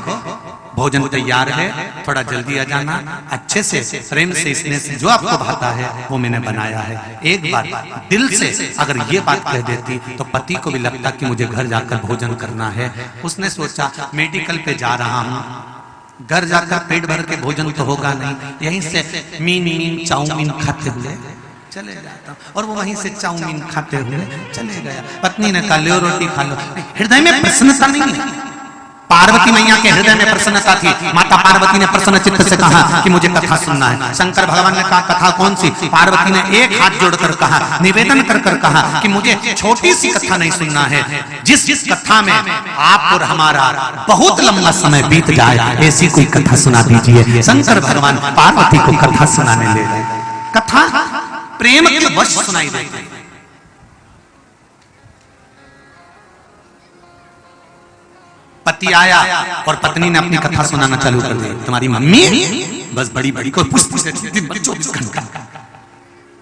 भोजन तैयार है, थोड़ा जल्दी आ जाना, अच्छे से प्रेम से इसने से जो आपको भाता है वो मैंने बनाया है। एक बार दिल से अगर ये बात कह देती तो पति को भी लगता कि मुझे घर जाकर भोजन करना है। उसने सोचा मेडिकल पे जा रहा हूँ, घर जाकर पेट भर के भोजन तो होगा नहीं, यहीं से मीन चाउमीन खाते हुए चले जाता हूँ, और वो वहीं से चाउमीन खाते हुए चले गया। पत्नी ने कहा लो रोटी खा लो, हृदय में प्रसन्नता नहीं है। पार्वती मैया के हृदय में प्रसन्नता थी, माता पार्वती ने प्रसन्न चित्त से कहा कि मुझे कथा सुनना है। शंकर भगवान ने कहा कथा कौन सी? पार्वती ने एक हाथ जोड़कर कहा, निवेदन कर कर कहा कि मुझे छोटी सी कथा नहीं सुनना है, जिस कथा में आप और हमारा बहुत लंबा समय बीत जाए, ऐसी कोई कथा सुना दीजिए। शंकर भगवान पार्वती को कथा सुनाने ले गए। कथा प्रेम के वश सुनाई देती। पति आया और पत्नी ने अपनी कथा सुनाना चालू कर दी। तुम्हारी मम्मी बस बड़ी बड़ी को पूछ 24 घंटा,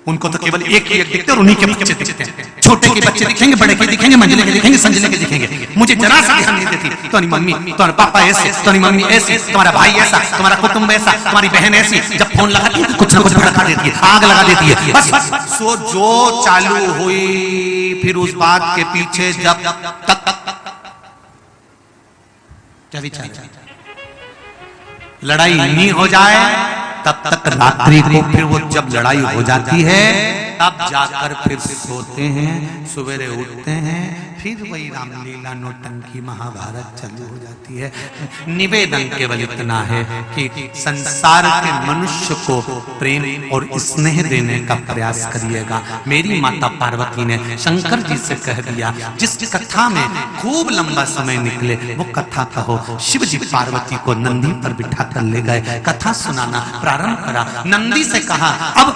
उनको तो केवल एक ही एक दिखते और उन्हीं के बच्चे दिखते हैं। छोटे के बच्चे दिखेंगे, बड़े के दिखेंगे, मंझले के दिखेंगे, संजले के दिखेंगे, मुझे जरा सा ध्यान नहीं देती। तुम्हारी मम्मी, तुम्हारा पापा ऐसे, तुम्हारी मम्मी ऐसी, तुम्हारा भाई ऐसा, तुम्हारा कुटुंब ऐसा, तुम्हारी बहन ऐसी। जब फोन लगाती है कुछ ना कुछ भड़का देती है, आग लगा देती है। बस सो जो चालू हुई, फिर उस बात के पीछे जब तक क्या विचार लड़ाई नहीं हो जाए तब तक रात्रि को फिर वो जब लड़ाई हो जाती है तब जाकर फिर सोते हैं, सवेरे उठते हैं, फिर वही रामलीला नौटंकी महाभारत चालू हो जाती है। निवेदन केवल इतना है कि संसार के मनुष्य को प्रेम और स्नेह देने का प्रयास करिएगा। मेरी माता पार्वती ने शंकर जी से कह दिया, जिस कथा में खूब लंबा समय निकले वो कथा कहो। शिव जी पार्वती को नंदी पर बिठा कर ले गए, कथा सुनाना प्रारंभ करा। नंदी से कहा, अब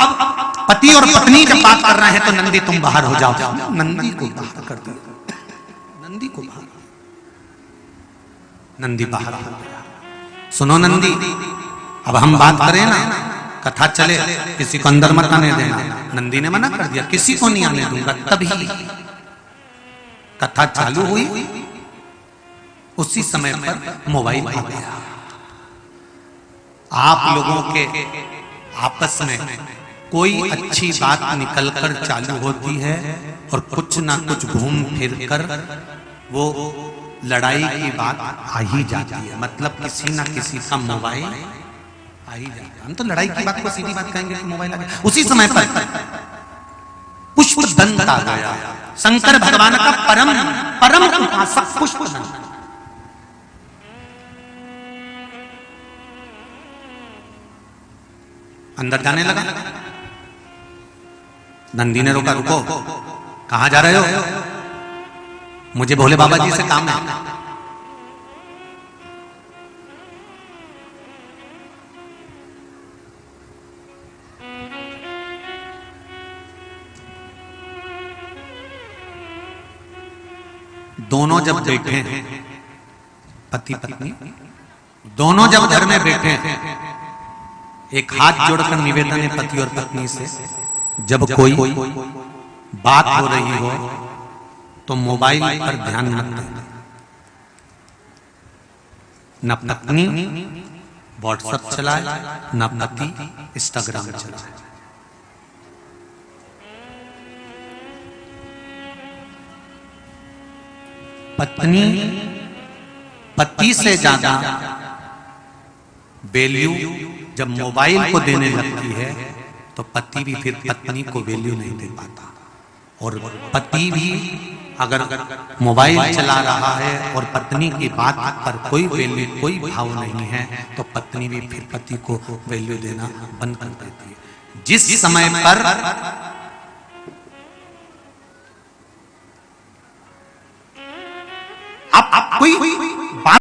पति और पत्नी जब बात कर रहे हैं तो नंदी तुम बाहर हो जाओ। नंदी को बाहर कर दिया, नंदी को बाहर, नंदी बाहर हो गया। सुनो नंदी, अब हम बात करें ना कथा चले किसी को अंदर मत आने देना। नंदी ने मना कर दिया, किसी को नहीं आने दूंगा। तभी कथा चालू हुई, उसी समय पर मोबाइल आ गया। आप लोगों के आपस में कोई अच्छी बात निकलकर चालू होती है और कुछ ना कुछ घूम फिर कर वो लड़ाई की बात आ ही जाती है। मतलब किसी ना किसी का मोबाइल आ ही जाता है। हम तो लड़ाई की बात को सीधी बात कहेंगे कि मोबाइल आ गया। उसी समय पर पुष्पदंत आ गया, शंकर भगवान का परम परम उपासक पुष्पदंत। अंदर जाने लगा। नंदी ने रोका, रुको, कहां जा रहे हो? मुझे भोले बाबा जी से काम है। दोनों जब बैठे हैं, पति पत्नी दोनों जब घर में बैठे हैं, एक हाथ जोड़कर निवेदन है पति और पत्नी से, जब कोई बात हो रही हो तो मोबाइल पर ध्यान मत देना। न पत्नी व्हाट्सएप चलाए, न पति इंस्टाग्राम चलाए। पत्नी पति से ज्यादा वैल्यू जब मोबाइल को देने लगती है तो पति भी फिर पत्नी को वैल्यू नहीं दे पाता। और पति भी अगर मोबाइल चला रहा है और पत्नी की बात पर कोई वैल्यू, कोई भाव नहीं है, तो पत्नी भी फिर पति को वैल्यू देना बंद कर देती है। जिस समय पर आप कोई